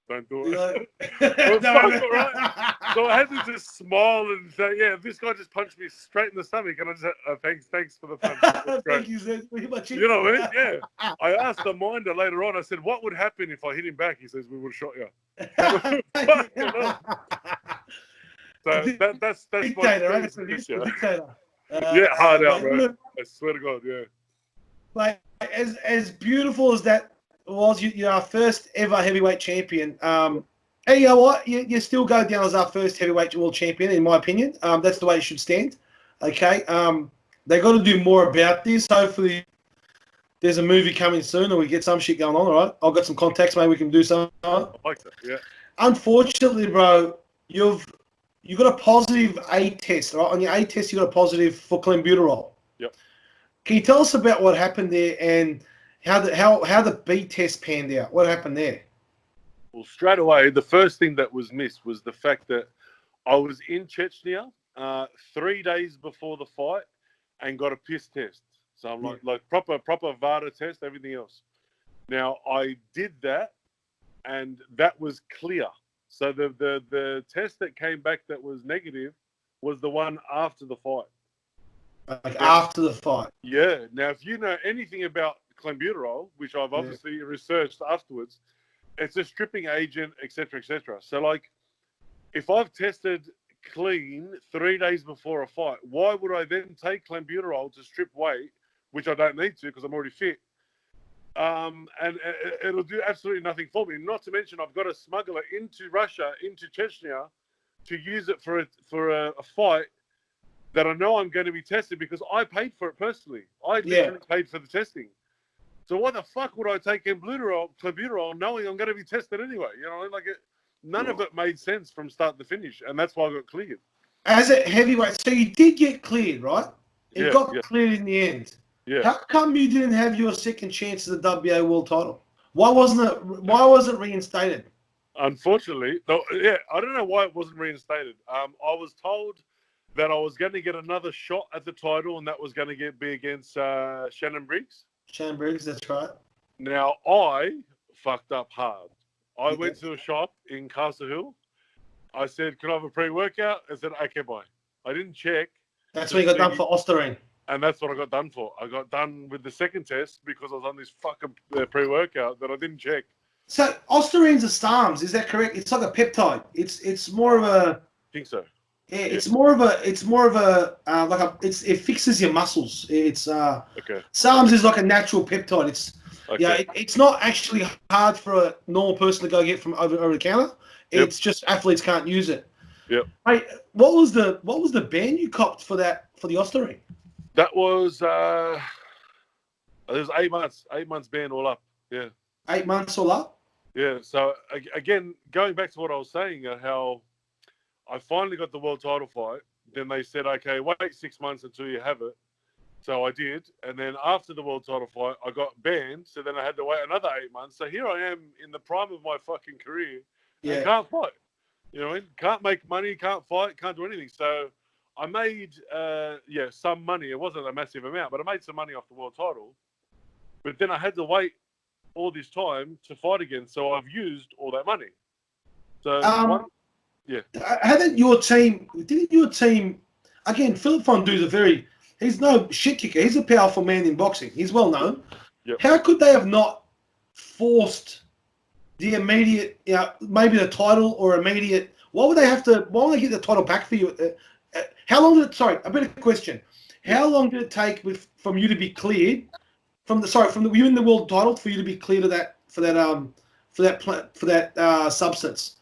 "Don't do it." Well, fuck, all right. So I had to just smile and say, "Yeah, this guy just punched me straight in the stomach." And I just said, "Thanks for the punch." Thank you, sir. You know what I mean? Yeah. I asked the minder later on, I said, "What would happen if I hit him back?" He says, "We would have shot you." So that's dictator, right? It's a dictator. Yeah, hard out, bro. I swear to God, yeah. Like, as beautiful as that was, you're our first ever heavyweight champion. Hey, you know what? You still go down as our first heavyweight world champion, in my opinion. That's the way it should stand. Okay. They got to do more about this. Hopefully, there's a movie coming soon, or we get some shit going on. All right. I've got some contacts. Maybe we can do something. I like that. Yeah. Unfortunately, bro, you've got a positive A test. Right? On your A test, you got a positive for clenbuterol. Yep. Can you tell us about what happened there and how the B test panned out? What happened there? Well, straight away, the first thing that was missed was the fact that I was in Chechnya 3 days before the fight and got a piss test. So I'm like proper VADA test, everything else. Now, I did that, and that was clear. So the test that came back that was negative was the one after the fight. Like after the fight. Yeah. Now, if you know anything about clenbuterol, which I've obviously researched afterwards, it's a stripping agent, etc., etc. So, like, if I've tested clean 3 days before a fight, why would I then take clenbuterol to strip weight, which I don't need to because I'm already fit? And it'll do absolutely nothing for me. Not to mention, I've got to smuggle it into Russia, into Chechnya, to use it for a fight that I know I'm going to be tested because I paid for it personally. I literally paid for the testing. So why the fuck would I take clenbuterol knowing I'm going to be tested anyway? You know, like none of it made sense from start to finish, and that's why I got cleared. As a heavyweight, so you did get cleared, right? It got cleared in the end. Yeah. How come you didn't have your second chance at the WBA world title? Why wasn't it? Why was it reinstated? Unfortunately, no. Yeah, I don't know why it wasn't reinstated. I was told that I was going to get another shot at the title, and that was going to be against Shannon Briggs. Shannon Briggs, that's right. Now, I fucked up hard. I went to a shop in Castle Hill. I said, can I have a pre-workout? I said, okay, bye. I didn't check. That's what you got done for Osterine. And that's what I got done for. I got done with the second test because I was on this fucking pre-workout that I didn't check. So, Osterine's a SARMs, is that correct? It's like a peptide. It's more of a... I think so. Yeah, it's more of a it fixes your muscles. It's okay. SARMs is like a natural peptide. It's it's not actually hard for a normal person to go get from over the counter. It's just athletes can't use it. Yep. Hey, what was the ban you copped for the Osterine? That was it was 8 months. 8 months ban all up. Yeah. 8 months all up. Yeah. So again, going back to what I was saying, how I finally got the world title fight. Then they said, okay, wait 6 months until you have it. So I did. And then after the world title fight, I got banned. So then I had to wait another 8 months. So here I am in the prime of my fucking career. Yeah. And can't fight. You know what I mean? Can't make money, can't fight, can't do anything. So I made, some money. It wasn't a massive amount, but I made some money off the world title. But then I had to wait all this time to fight again. So I've used all that money. So didn't your team, again, Philip Fondou's he's no shit kicker. He's a powerful man in boxing. He's well known. Yep. How could they have not forced the immediate, maybe the title or immediate, why would they get the title back for you? How long did it, a better question. How long did it take from you to be cleared you in the world title for you to be cleared of that, for that substance?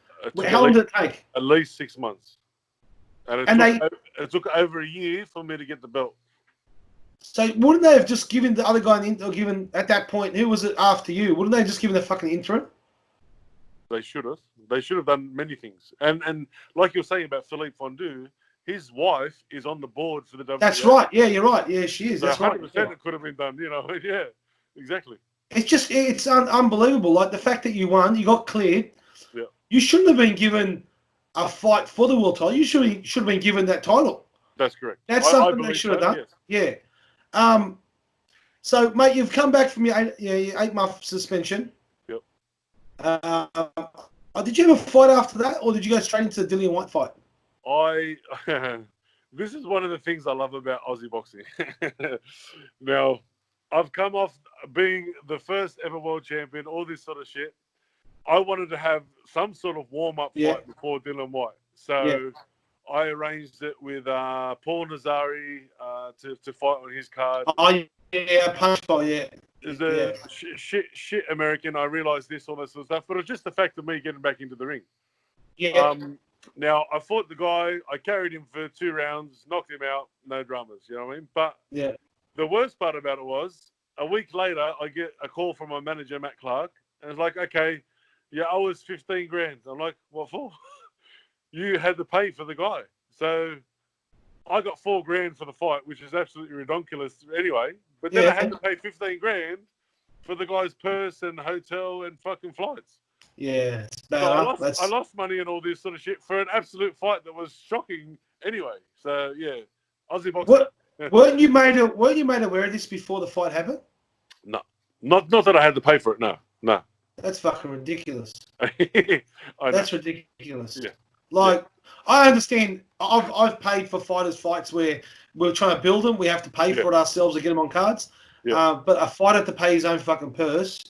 How long did it take? At least 6 months. And it took over a year for me to get the belt. So wouldn't they have just given the other guy at that point, who was it after you? Wouldn't they have just given the fucking interim? They should have. They should have done many things. And like you're saying about Philippe Fondou, his wife is on the board for the WBA. That's right. Yeah, you're right. Yeah, she is. So that's 100% right. Yeah. It could have been done. Yeah, exactly. It's unbelievable. Like the fact that you won, you got cleared. Yeah. You shouldn't have been given a fight for the world title. You should have been given that title. That's correct. That's something they should have done. Yes. Yeah. So, mate, you've come back from your 8-month suspension. Yep. Did you have a fight after that, or did you go straight into the Dillian White fight? This is one of the things I love about Aussie boxing. Now, I've come off being the first ever world champion, all this sort of shit. I wanted to have some sort of warm-up fight before Dillian White. So I arranged it with Paul Nazari to fight on his card. Oh, yeah, punch fight, yeah. Is a shit American. I realised this, all that sort of stuff. But it's just the fact of me getting back into the ring. Yeah. Now, I fought the guy. I carried him for 2 rounds, knocked him out, no dramas. You know what I mean? But the worst part about it was, a week later, I get a call from my manager, Matt Clark. And it's like, okay, you owe us 15 grand. I'm like, what for? You had to pay for the guy. So I got 4 grand for the fight, which is absolutely ridiculous anyway. But then I had to pay 15 grand for the guy's purse and hotel and fucking flights. Yeah, it's bad. So I lost money and all this sort of shit for an absolute fight that was shocking anyway. So yeah, Aussie boxing. Weren't you made aware of this before the fight happened? No, not that I had to pay for it. No. That's fucking ridiculous. That's ridiculous. Yeah. Like, I understand. I've paid for fighters' fights where we're trying to build them. We have to pay for it ourselves to get them on cards. Yeah. But a fighter to pay his own fucking purse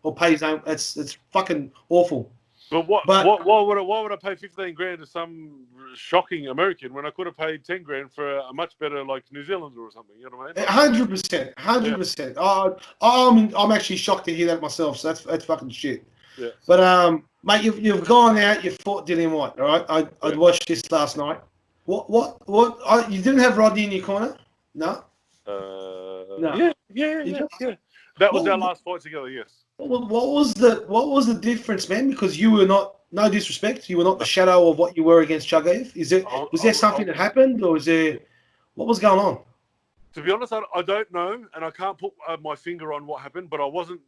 or pay his own. It's fucking awful. But why would I pay 15 grand to some shocking American when I could have paid 10 grand for a much better like New Zealander or something? You know what I mean? 100%. I'm actually shocked to hear that myself. So that's fucking shit. Yeah. But mate, you've gone out. You've fought Dillian White. All right. I watched this last night. What? You didn't have Rodney in your corner? No. No. Yeah. That was our last fight together. Yes. What was the difference, man? Because you were not, no disrespect, you were not the shadow of what you were against Chagayev. Was there something that happened, or what was going on? To be honest, I don't know, and I can't put my finger on what happened. But I wasn't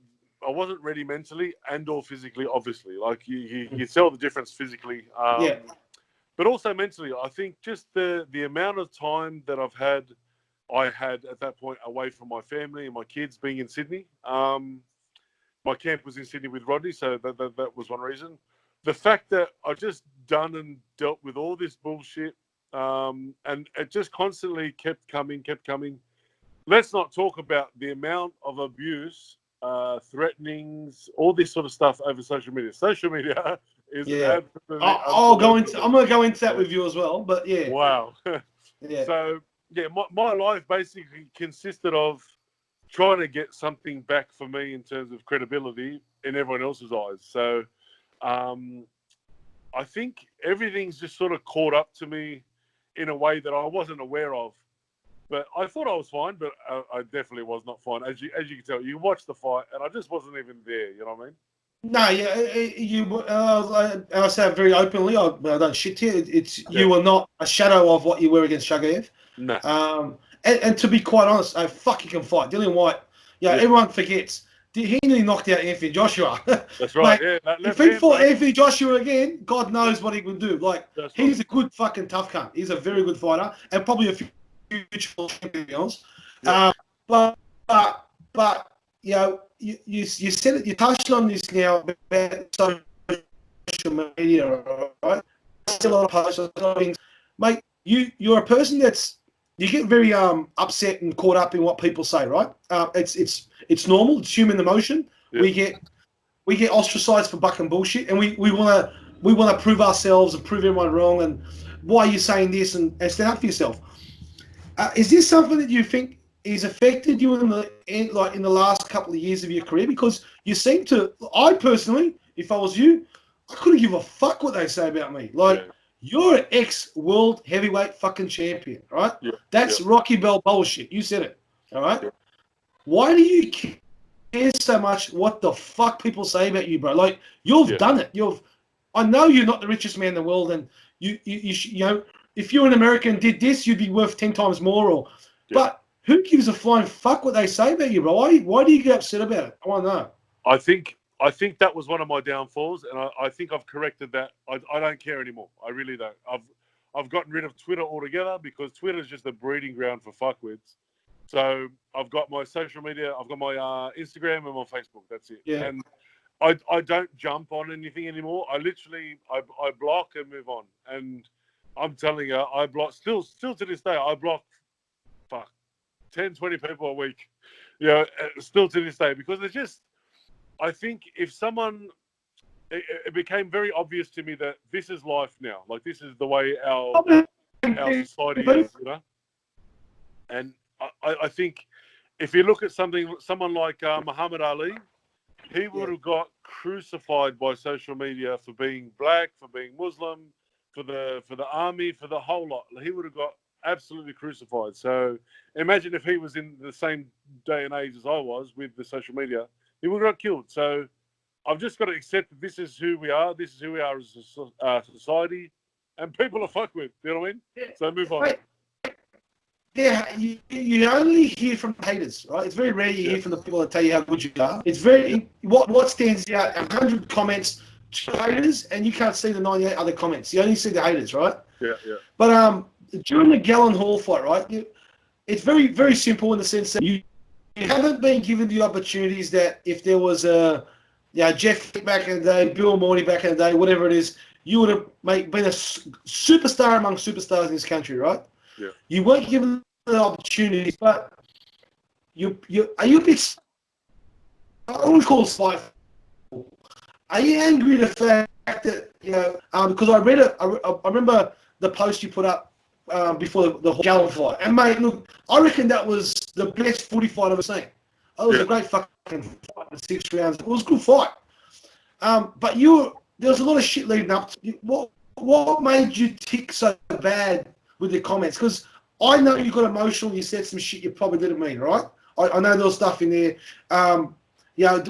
ready mentally and/or physically. Obviously, like you tell the difference physically, but also mentally. I think just the amount of time that I had at that point away from my family and my kids, being in Sydney. My camp was in Sydney with Rodney, so that was one reason. The fact that I just done and dealt with all this bullshit. And it just constantly kept coming. Let's not talk about the amount of abuse, threatenings, all this sort of stuff over social media. Social media is absolutely. I'm going to go into that with you as well, but yeah. Wow. Yeah. So my life basically consisted of trying to get something back for me in terms of credibility in everyone else's eyes. So, I think everything's just sort of caught up to me in a way that I wasn't aware of. But I thought I was fine, but I definitely was not fine. As you can tell, you watched the fight, and I just wasn't even there. You know what I mean? No, you. I say it very openly. I don't shit to you. You were not a shadow of what you were against Shagayev. No. And to be quite honest, I fucking can fight. Dillian White. Everyone forgets. He nearly knocked out Anthony Joshua. That's right. Mate, yeah. If he fought Anthony Joshua again, God knows what he would do. Like, he's a good fucking tough cunt. He's a very good fighter, and probably a future champions. Yeah. But you know, you said it. You touched on this now about social media, right? Still a lot of posts, a lot of things, mate. You're a person you get very upset and caught up in what people say, right? It's normal. It's human emotion. Yeah. We get ostracized for bucking bullshit, and we want to prove ourselves and prove everyone wrong. And why are you saying this? And stand up for yourself. Is this something that you think has affected you in the last couple of years of your career? Because you seem to. I personally, if I was you, I couldn't give a fuck what they say about me. You're an ex-world heavyweight fucking champion, right? Yeah. That's Rocky Bell bullshit. You said it, all right? Yeah. Why do you care so much what the fuck people say about you, bro? Like, you've done it. I know you're not the richest man in the world, and you know, if you're an American and did this, you'd be worth 10 times more. But who gives a flying fuck what they say about you, bro? Why do you get upset about it? I want to know. I think that was one of my downfalls, and I think I've corrected that. I don't care anymore. I really don't. I've gotten rid of Twitter altogether because Twitter is just a breeding ground for fuckwits. So I've got my social media. I've got my Instagram and my Facebook. That's it. Yeah. And I don't jump on anything anymore. I literally I block and move on. And I'm telling you, I block still to this day. I block 10, 20 people a week. Still to this day, because it's just. I think if someone, it became very obvious to me that this is life now. Like, this is the way our society is, you know. And I think if you look at someone like Muhammad Ali, he would have got crucified by social media for being black, for being Muslim, for the army, for the whole lot. He would have got absolutely crucified. So imagine if he was in the same day and age as I was with the social media. He would have got killed. So I've just got to accept that this is who we are. This is who we are as a society. And people are fucked with. You know what I mean? Yeah. So move on. Yeah, you only hear from haters, right? It's very rare you hear from the people that tell you how good you are. It's very... What stands out, 100 comments, 2 haters, and you can't see the 98 other comments. You only see the haters, right? Yeah. But during the Gallen Hall fight, right, it's very, very simple in the sense that you haven't been given the opportunities that if there was Jeff back in the day, Bill Morty back in the day, whatever it is, you would have been a superstar among superstars in this country, right? Yeah. You weren't given the opportunities, but are you a bit? I wouldn't call it spiteful. Are you angry at the fact that because I read it, I remember the post you put up. Before the Gallen fight. And, mate, look, I reckon that was the best footy fight I've ever seen. It was a great fucking fight, the 6 rounds. It was a good fight. But there was a lot of shit leading up to it. What made you tick so bad with the comments? Because I know you got emotional, you said some shit you probably didn't mean, right? I know there was stuff in there,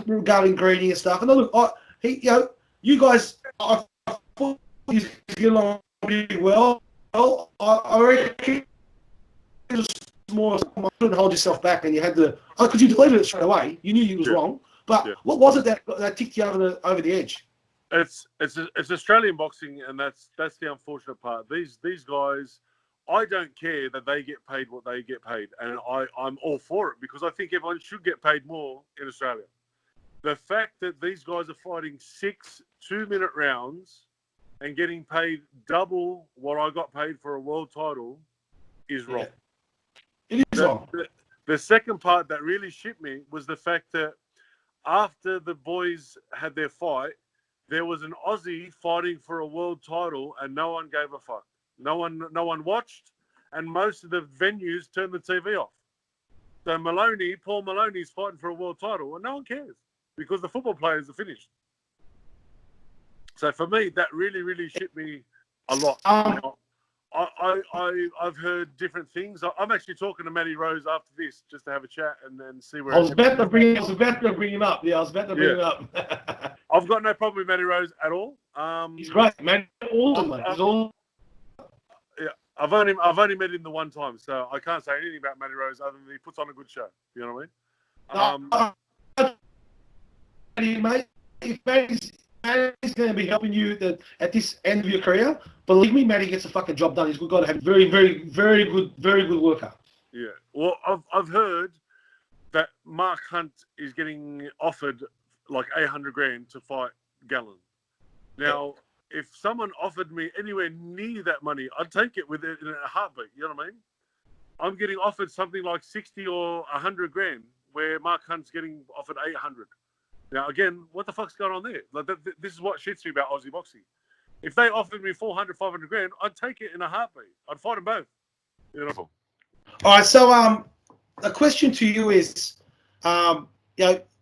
regarding greeting and stuff. And look, you guys, I thought you get along really well. I reckon more you couldn't hold yourself back and you had to, because you deleted it straight away. You knew you was wrong. But what was it that ticked you over the edge? It's Australian boxing, and that's the unfortunate part. These guys, I don't care that they get paid what they get paid, and I'm all for it because I think everyone should get paid more in Australia. The fact that these guys are fighting 6 2-minute rounds and getting paid double what I got paid for a world title is wrong. It is wrong. The second part that really shit me was the fact that after the boys had their fight, there was an Aussie fighting for a world title and no one gave a fuck. No one watched, and most of the venues turned the TV off. So Paul Maloney's fighting for a world title and no one cares because the football players are finished. So for me, that really, really shit me a lot. I've heard different things. I'm actually talking to Matty Rose after this just to have a chat and then see where. I was about to bring him up. Yeah, I was about to bring him up. I've got no problem with Matty Rose at all. He's great, man. Awesome, mate. He's awesome. Yeah, I've only met him the one time, so I can't say anything about Matty Rose other than he puts on a good show. You know what I mean? Mate, if Matty's going to be helping you at this end of your career, believe me, Matty gets a fucking job done. He's a good guy to have. Very, very, very good worker. Yeah. Well, I've heard that Mark Hunt is getting offered like $800,000 to fight Gallen. Now, if someone offered me anywhere near that money, I'd take it in a heartbeat. You know what I mean? I'm getting offered something like 60 or 100,000, where Mark Hunt's getting offered 800. Now, again, what the fuck's going on there? Like, this is what shits me about Aussie boxing. If they offered me 400, 500,000, I'd take it in a heartbeat. I'd fight them both. Beautiful. All right. So, a question to you is,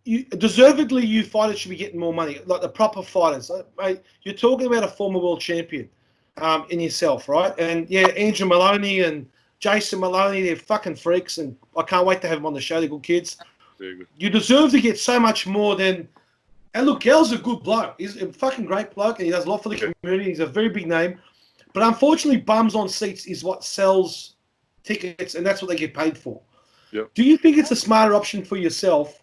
deservedly, you fighters should be getting more money, like the proper fighters. Mate, you're talking about a former world champion in yourself, right? And, Andrew Maloney and Jason Maloney, they're fucking freaks, and I can't wait to have them on the show. They're good kids. You deserve to get so much more than... And look, Gal's a good bloke. He's a fucking great bloke, and he does a lot for the community. He's a very big name. But unfortunately, bums on seats is what sells tickets, and that's what they get paid for. Yep. Do you think it's a smarter option for yourself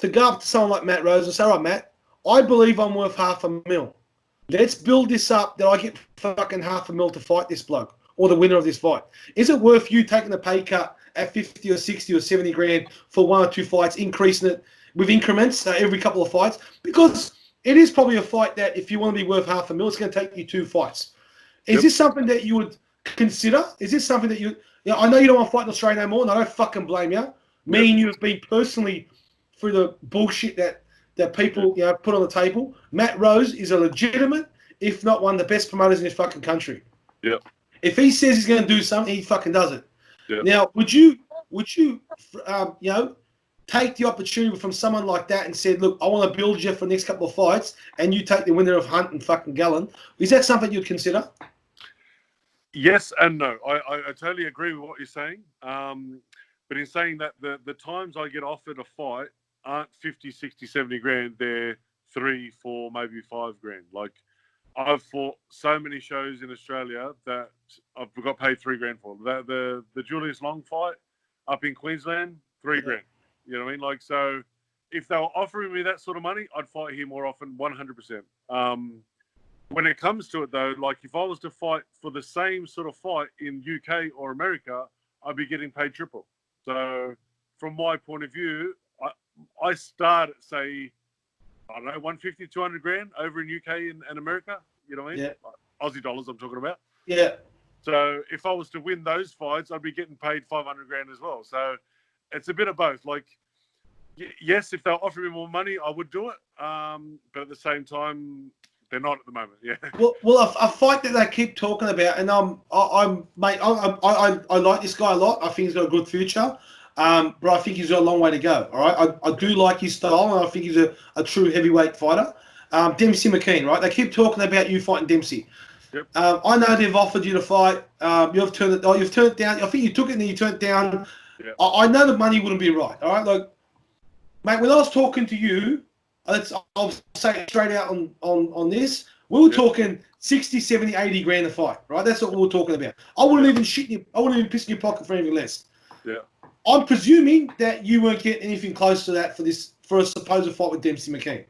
to go up to someone like Matt Rose and say, all right, Matt, I believe I'm worth $500,000. Let's build this up that I get fucking $500,000 to fight this bloke or the winner of this fight. Is it worth you taking a pay cut at 50 or 60 or 70 grand for 1 or 2 fights, increasing it with increments every couple of fights? Because it is probably a fight that if you want to be worth $500,000, it's going to take you 2 fights. Is this something that you would consider? Is this something that I know you don't want to fight in Australia no more, and I don't fucking blame you. Me and you have been personally through the bullshit that people put on the table. Matt Rose is a legitimate, if not one of the best promoters in this fucking country. Yep. If he says he's going to do something, he fucking does it. Yep. Now, would you take the opportunity from someone like that and said, look, I want to build you for the next couple of fights, and you take the winner of Hunt and fucking Gallen? Is that something you'd consider? Yes and no. I totally agree with what you're saying. But in saying that, the times I get offered a fight aren't 50, 60, 70 grand. They're 3, 4, maybe 5 grand. Like, I've fought so many shows in Australia that I've got paid 3 grand for. The Julius Long fight up in Queensland, 3 grand. You know what I mean? Like, so if they were offering me that sort of money, I'd fight here more often, 100%. When it comes to it, though, like if I was to fight for the same sort of fight in UK or America, I'd be getting paid triple. So from my point of view, I start at, say, I don't know, 150, 200 grand over in UK and America. You know what I mean? Yeah. Aussie dollars I'm talking about. Yeah. So if I was to win those fights, I'd be getting paid 500 grand as well. So it's a bit of both. Like, yes, if they'll offer me more money, I would do it. But at the same time, they're not at the moment. Yeah. Well, a fight that they keep talking about, and I like this guy a lot. I think he's got a good future. But I think he's got a long way to go. All right. I do like his style, and I think he's a true heavyweight fighter. Dempsey McKean, right? They keep talking about you fighting Dempsey. Yep. I know they've offered you to fight. You've turned it down. I think you took it and then you turned it down. Yep. I know the money wouldn't be right. All right. Like, mate, when I was talking to you, I'll say it straight out on this. We were talking 60, 70, 80 grand a fight, right? That's what we were talking about. I wouldn't even piss in your pocket for anything less. Yeah. I'm presuming that you weren't getting anything close to that for a supposed fight with Dempsey McKean.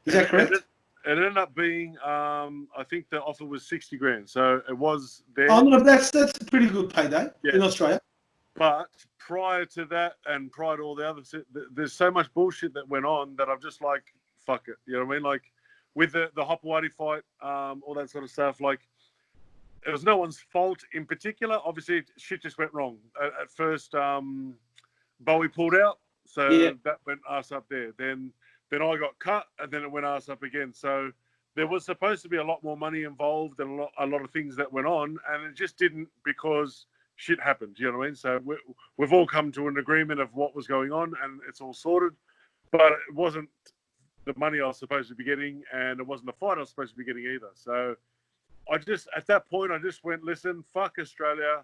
Is that correct? It ended up being, I think the offer was 60 grand. So it was there. Oh, no, that's a pretty good payday in Australia. But prior to that and prior to all the other, there's so much bullshit that went on that I'm just like, fuck it. You know what I mean? Like with the Hopewadi fight, all that sort of stuff, like it was no one's fault in particular. Obviously, shit just went wrong. At first, Bowie pulled out. So that went ass up there. Then I got cut, and then it went ass up again. So there was supposed to be a lot more money involved and a lot of things that went on, and it just didn't because shit happened. You know what I mean? So we've all come to an agreement of what was going on, and it's all sorted. But it wasn't the money I was supposed to be getting, and it wasn't the fight I was supposed to be getting either. So I just, at that point, I just went, listen, fuck Australia.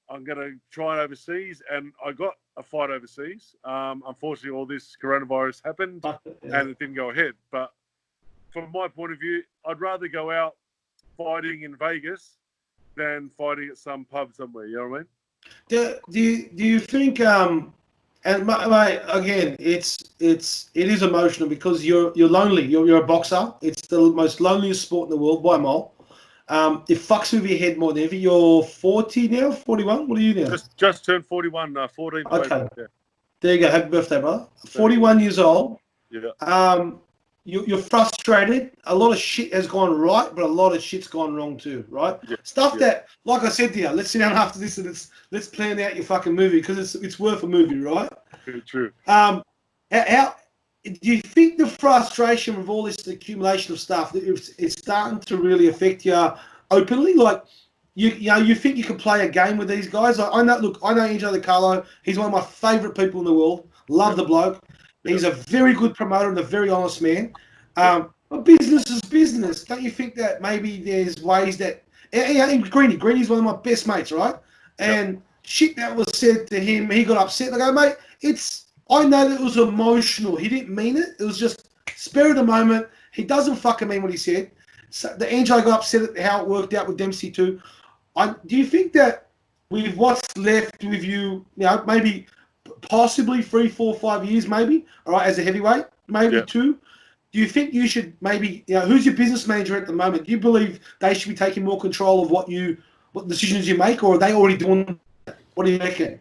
I'm going to try overseas, and I got a fight overseas. Unfortunately, all this coronavirus happened, and it didn't go ahead. But from my point of view, I'd rather go out fighting in Vegas than fighting at some pub somewhere. You know what I mean? Do you think? And mate, again, it is emotional because you're lonely. You're a boxer. It's the most loneliest sport in the world by a mile. It fucks with your head more than ever. You're 40 now, 41. What are you now? Just turned 41. 14. Okay. Yeah. There you go. Happy birthday, brother. 41 years old. Yeah. You're frustrated. A lot of shit has gone right, but a lot of shit's gone wrong too, right? Yeah. Stuff that, like I said to you, let's sit down after this and let's plan out your fucking movie because it's worth a movie, right? Very true. How do you think the frustration of all this accumulation of stuff it's starting to really affect you openly? Like, you think you can play a game with these guys? I know Angelo Di Carlo. He's one of my favourite people in the world. Love the bloke. He's a very good promoter and a very honest man. But business is business. Don't you think that maybe there's ways that... Greeny's one of my best mates, right? And shit that was said to him, he got upset. I go, mate, I know that it was emotional. He didn't mean it. It was just spur of the moment. He doesn't fucking mean what he said. So the Angelo got upset at how it worked out with Dempsey too. Do you think that with what's left with you, maybe... possibly 3, 4, 5 years, maybe, all right, as a heavyweight, maybe 2. Do you think you should maybe, who's your business manager at the moment? Do you believe they should be taking more control of what decisions you make, or are they already doing that? What do you reckon?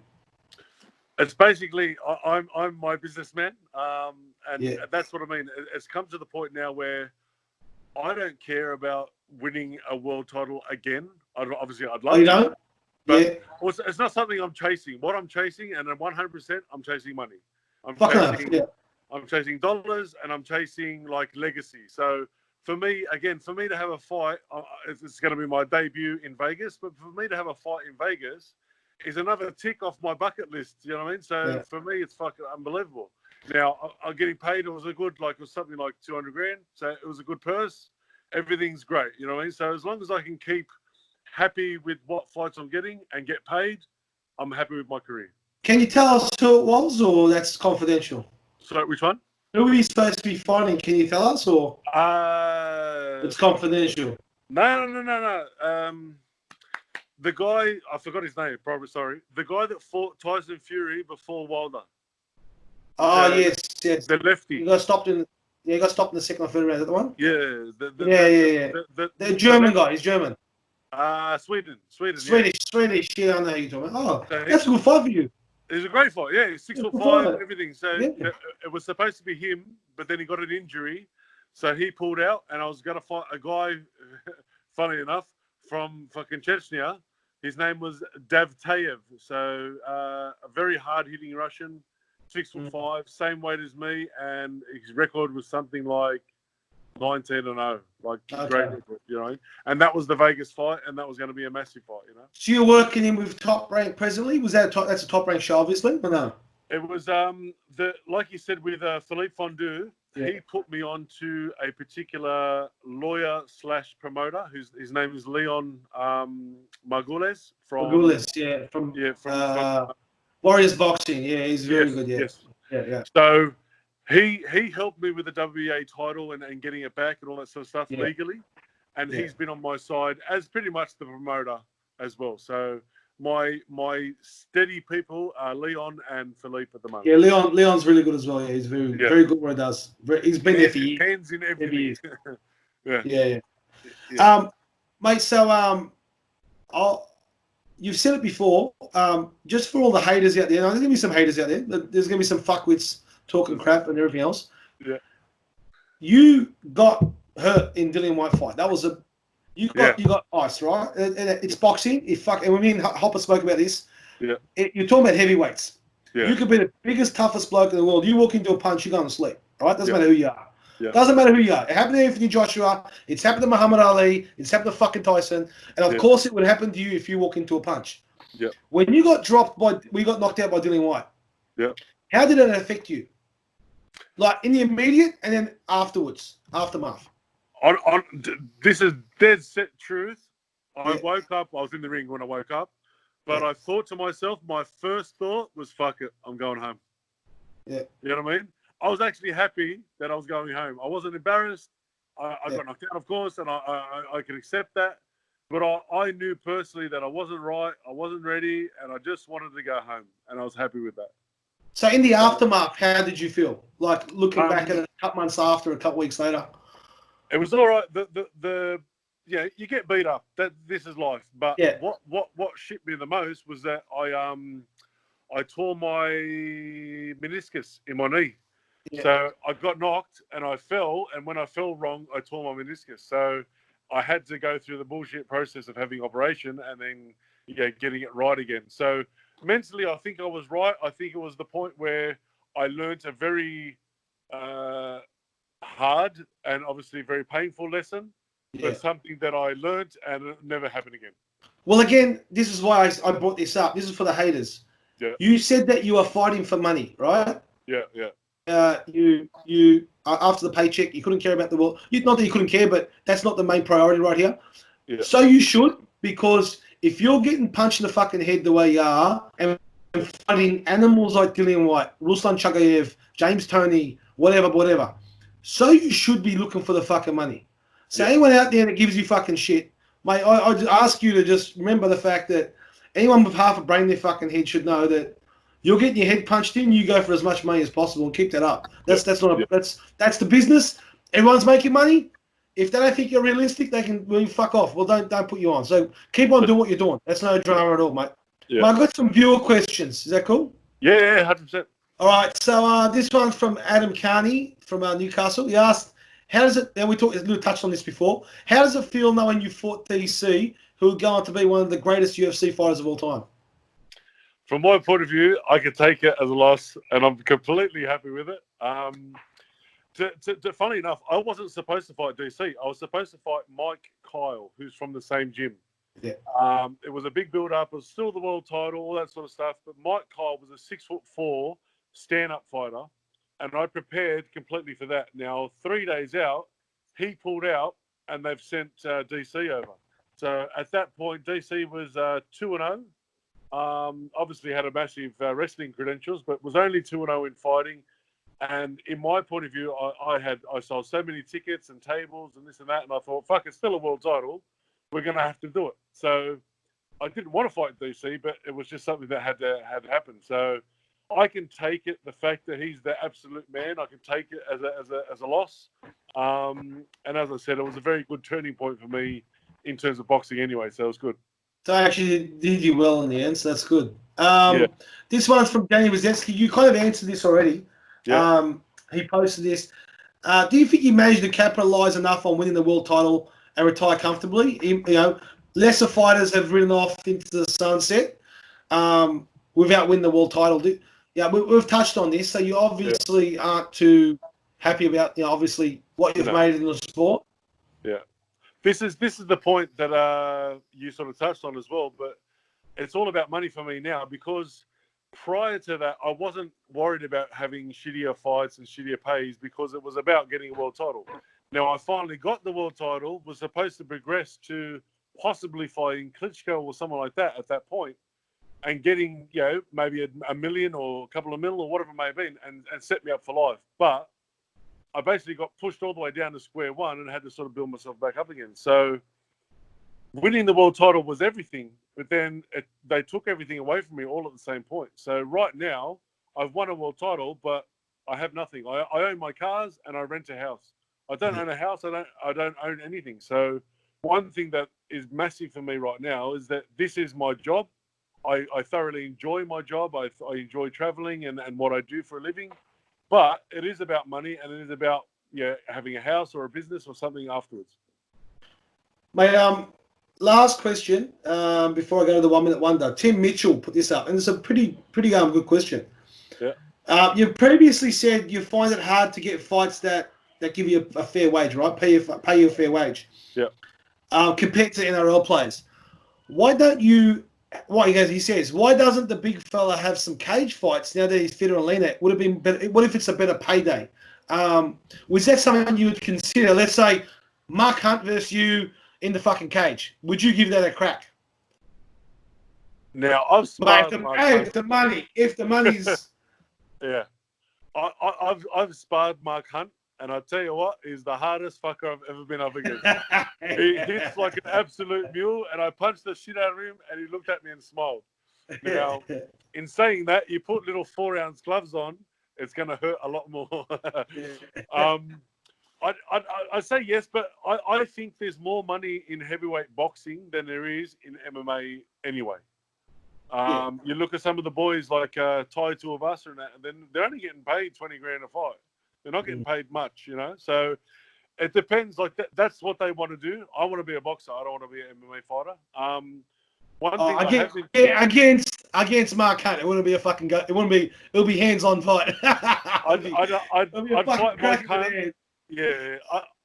It's basically, I'm my businessman, and that's what I mean. It's come to the point now where I don't care about winning a world title again. I'd love to. But it's not something I'm chasing. What I'm chasing, and 100%, I'm chasing money. I'm chasing dollars, and I'm chasing like legacy. So for me to have a fight, it's going to be my debut in Vegas. But for me to have a fight in Vegas is another tick off my bucket list. You know what I mean? So for me, it's fucking unbelievable. Now I'm getting paid. It was something like 200 grand. So it was a good purse. Everything's great. You know what I mean? So as long as I can keep happy with what fights I'm getting and get paid, I'm happy with my career. Can you tell us who it was, or that's confidential? So which one? Who are you supposed to be fighting? Can you tell us, or it's confidential? No. The guy, I forgot his name. Probably sorry. The guy that fought Tyson Fury before Wilder. Oh yes. The lefty. He got stopped in the second or third round. Is that the one? Yeah. The German guy. He's German. Sweden. Swedish. Yeah, I know who you're talking about. Oh, that's a good fight for you. It was a great fight. Yeah, he's 6'5", everything. So it was supposed to be him, but then he got an injury, so he pulled out. And I was going to fight a guy, funny enough, from fucking Chechnya. His name was Davtayev. So a very hard-hitting Russian, 6'5", same weight as me, and his record was something like 19-0, great record, you know. And that was the Vegas fight, and that was going to be a massive fight, you know. So you're working in with Top Rank presently? That's a Top Rank show, obviously, or no? It was like you said with Philippe Fondue. He put me on to a particular lawyer / promoter his name is Leon Margules from Warriors Boxing. Yeah, he's very good. Yeah. Yes. Yeah. So he helped me with the WBA title and getting it back and all that sort of stuff legally, and he's been on my side as pretty much the promoter as well. So my steady people are Leon and Philippe at the moment. Yeah, Leon's really good as well. Yeah, he's very good what he does. He's been there for years. Hands in everything. Yeah. Yeah. Mate. So you've said it before. Just for all the haters out there, there's gonna be some haters out there. There's gonna be some fuckwits talking crap and everything else. Yeah. You got hurt in Dillian White fight. That was you got ice, right? And it's boxing. And me and Hopper spoke about this. Yeah. You're talking about heavyweights. Yeah. You could be the biggest, toughest bloke in the world. You walk into a punch, you're going to sleep. Right? Doesn't matter who you are. Yeah. Doesn't matter who you are. It happened to Anthony Joshua. It's happened to Muhammad Ali. It's happened to fucking Tyson. And of course, it would happen to you if you walk into a punch. Yeah. When you got knocked out by Dillian White. Yeah. How did it affect you? Like in the immediate and then aftermath. This is dead set truth. I woke up. I was in the ring when I woke up, but I thought to myself, my first thought was, "Fuck it, I'm going home." Yeah. You know what I mean? I was actually happy that I was going home. I wasn't embarrassed. I got knocked out, of course, and I can accept that. But I knew personally that I wasn't right. I wasn't ready, and I just wanted to go home, and I was happy with that. So in the aftermath, how did you feel? Like looking back at it a couple months after, a couple weeks later. It was all right. You get beat up. This is life. But what shit me the most was that I tore my meniscus in my knee. Yeah. So I got knocked and I fell, and when I fell wrong, I tore my meniscus. So I had to go through the bullshit process of having operation and then getting it right again. So mentally, I think I was right. I think it was the point where I learned a very hard and obviously very painful lesson, but something that I learned and it never happened again. Well, again, this is why I brought this up. This is for the haters. Yeah. You said that you are fighting for money, right? Yeah. You after the paycheck, you couldn't care about the world. Not that you couldn't care, but that's not the main priority right here. Yeah. So you should, because if you're getting punched in the fucking head the way you are and fighting animals like Dillian White, Ruslan Chagayev, James Toney, whatever, so you should be looking for the fucking money. So anyone out there that gives you fucking shit, mate, I just ask you to just remember the fact that anyone with half a brain in their fucking head should know that you're getting your head punched in, you go for as much money as possible and keep that up. That's the business. Everyone's making money. If they don't think you're realistic, they can fuck off. Well, don't put you on. So keep on doing what you're doing. That's no drama at all, mate. Yeah. Mate, I've got some viewer questions. Is that cool? Yeah, 100%. All right. So this one's from Adam Carney from Newcastle. He asked, how does it, and we touched on this before, how does it feel knowing you fought DC, who are going to be one of the greatest UFC fighters of all time? From my point of view, I could take it as a loss, and I'm completely happy with it. Funny enough, I wasn't supposed to fight DC. I was supposed to fight Mike Kyle, who's from the same gym. Yeah. It was a big build-up. It was still the world title, all that sort of stuff. But Mike Kyle was a 6'4" stand-up fighter, and I prepared completely for that. Now, 3 days out, he pulled out, and they've sent DC over. So at that point, DC was 2-0. Obviously had a massive wrestling credentials, but was only 2-0 in fighting. And in my point of view, I sold so many tickets and tables and this and that, and I thought, fuck, it's still a world title. We're going to have to do it. So I didn't want to fight DC, but it was just something that had to happen. So I can take it, the fact that he's the absolute man. I can take it as a loss. And as I said, it was a very good turning point for me in terms of boxing anyway, so it was good. So I actually did you well in the end, so that's good. This one's from Danny Wazetsky. You kind of answered this already. Yeah. He posted this. Do you think he managed to capitalise enough on winning the world title and retire comfortably? Lesser fighters have ridden off into the sunset without winning the world title. We've touched on this. So you obviously aren't too happy about, obviously what you've made in the sport. Yeah. This is the point that you sort of touched on as well, but it's all about money for me now, because prior to that, I wasn't worried about having shittier fights and shittier pays, because it was about getting a world title. Now, I finally got the world title, was supposed to progress to possibly fighting Klitschko or someone like that at that point, and getting, maybe a million or a couple of mil or whatever it may have been, and set me up for life. But I basically got pushed all the way down to square one and had to sort of build myself back up again. So winning the world title was everything, but then they took everything away from me all at the same point. So right now, I've won a world title, but I have nothing. I own my cars and I rent a house. I don't own a house. I don't own anything. So one thing that is massive for me right now is that this is my job. I thoroughly enjoy my job. I enjoy traveling and what I do for a living. But it is about money, and it is about having a house or a business or something afterwards. Mate, last question before I go to the 1 minute wonder. Tim Mitchell put this up, and it's a pretty good question. Yeah. You previously said you find it hard to get fights that give you a fair wage, right? Pay you a fair wage. Yeah. Compared to NRL players, why don't you? He says, why doesn't the big fella have some cage fights now that he's fitter and leaner? Would have been better. What if it's a better payday? Was that something you would consider? Let's say Mark Hunt versus you in the fucking cage. Would you give that a crack? Now I've sparred if the money's yeah, I've sparred Mark Hunt, and I tell you what, he's the hardest fucker I've ever been up against. He hits like an absolute mule, and I punched the shit out of him, and he looked at me and smiled. Now, in saying that, you put little 4-ounce gloves on, it's going to hurt a lot more. I say yes, but I think there's more money in heavyweight boxing than there is in MMA anyway. You look at some of the boys like Tai Tuivasa and that, and then they're only getting paid 20 grand a fight. They're not getting paid much, So it depends. Like that's what they want to do. I want to be a boxer. I don't want to be an MMA fighter. Against Mark Hunt, it wouldn't be a fucking go. It wouldn't be. It'll be hands-on fight. I'd fight Mark Hunt. Yeah,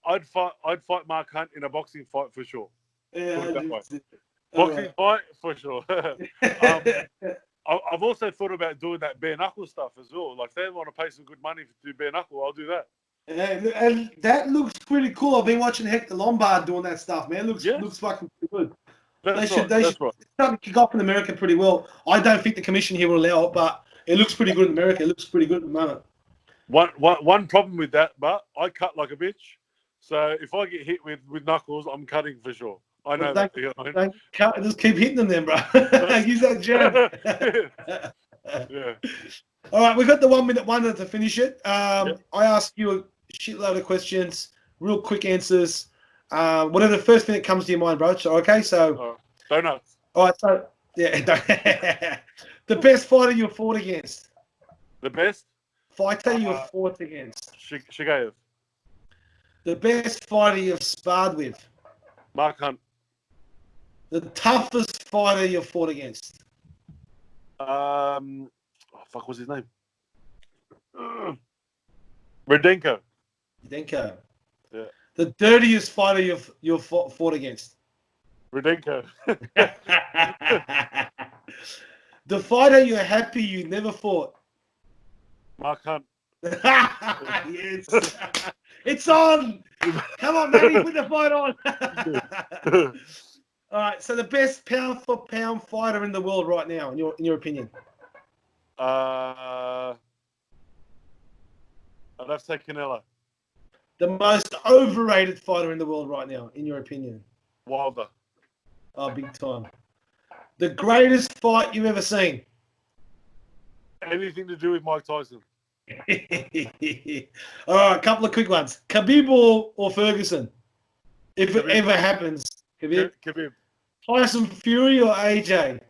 I'd fight Mark Hunt in a boxing fight for sure. Yeah, boxing fight for sure. I've also thought about doing that bare knuckle stuff as well. Like, if they want to pay some good money to do bare knuckle, I'll do that. And that looks pretty cool. I've been watching Hector Lombard doing that stuff, man. Looks fucking pretty good. They should kick off in America pretty well. I don't think the commission here will allow it, but it looks pretty good in America. It looks pretty good at the moment. One problem with that, but I cut like a bitch. So if I get hit with knuckles, I'm cutting for sure. I know that. Just keep hitting them then, bro. Use that jab. Yeah. All right, we've got the 1 minute wonder to finish it. I ask you a shitload of questions, real quick answers. Whatever the first thing that comes to your mind, bro. So, okay, so. Donuts. All right, so, yeah. The best fighter you fought against? The best? Fighter you fought against? Shigaev. The best fighter you've sparred with? Mark Hunt. The toughest fighter you've fought against? What's his name? Rudenko. Yeah. The dirtiest fighter you've fought against? Rudenko. The fighter you're happy you never fought? Mark Hunt. Yes. It's on. Come on, Matty, put the fight on. All right. So the best pound for pound fighter in the world right now, in your opinion? I'd have to say Canelo. The most overrated fighter in the world right now, in your opinion? Wilder. Oh, big time. The greatest fight you've ever seen? Anything to do with Mike Tyson. All right, a couple of quick ones. Khabib or Ferguson? If it ever happens. Khabib. Tyson Fury or AJ?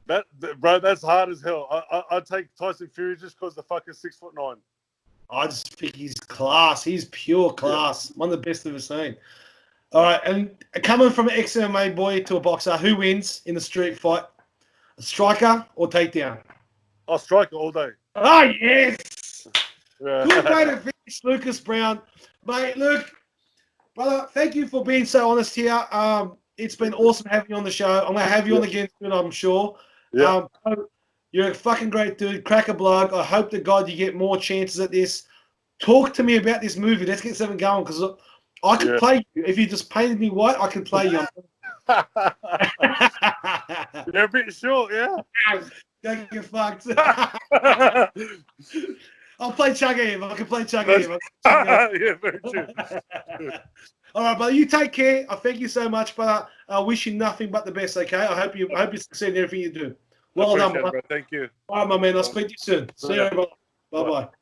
Bro, that's hard as hell. I'd take Tyson Fury just because the fucker's 6'9". I just think he's class. He's pure class. Yeah. One of the best I've ever seen. All right, and coming from an ex-MMA boy to a boxer, who wins in the street fight? A striker or takedown? Oh, striker all day. Oh, yes! Yeah. Good way to finish, Lucas Browne. Mate, look, brother, thank you for being so honest here. It's been awesome having you on the show. I'm going to have you on again soon, I'm sure. Yeah. You're a fucking great dude, cracker bloke. I hope to God you get more chances at this. Talk to me about this movie. Let's get something going, because I could play you. If you just painted me white, I could play you. You're a bit short, yeah? Don't get fucked. I'll play chugga if I can play chugga if I can. Yeah, very true. All right, brother. You take care. I thank you so much, brother. I wish you nothing but the best. Okay. I hope you succeed in everything you do. Well done, brother. Thank you. All right, my man. I'll speak to you soon. See you, brother. Bye bye.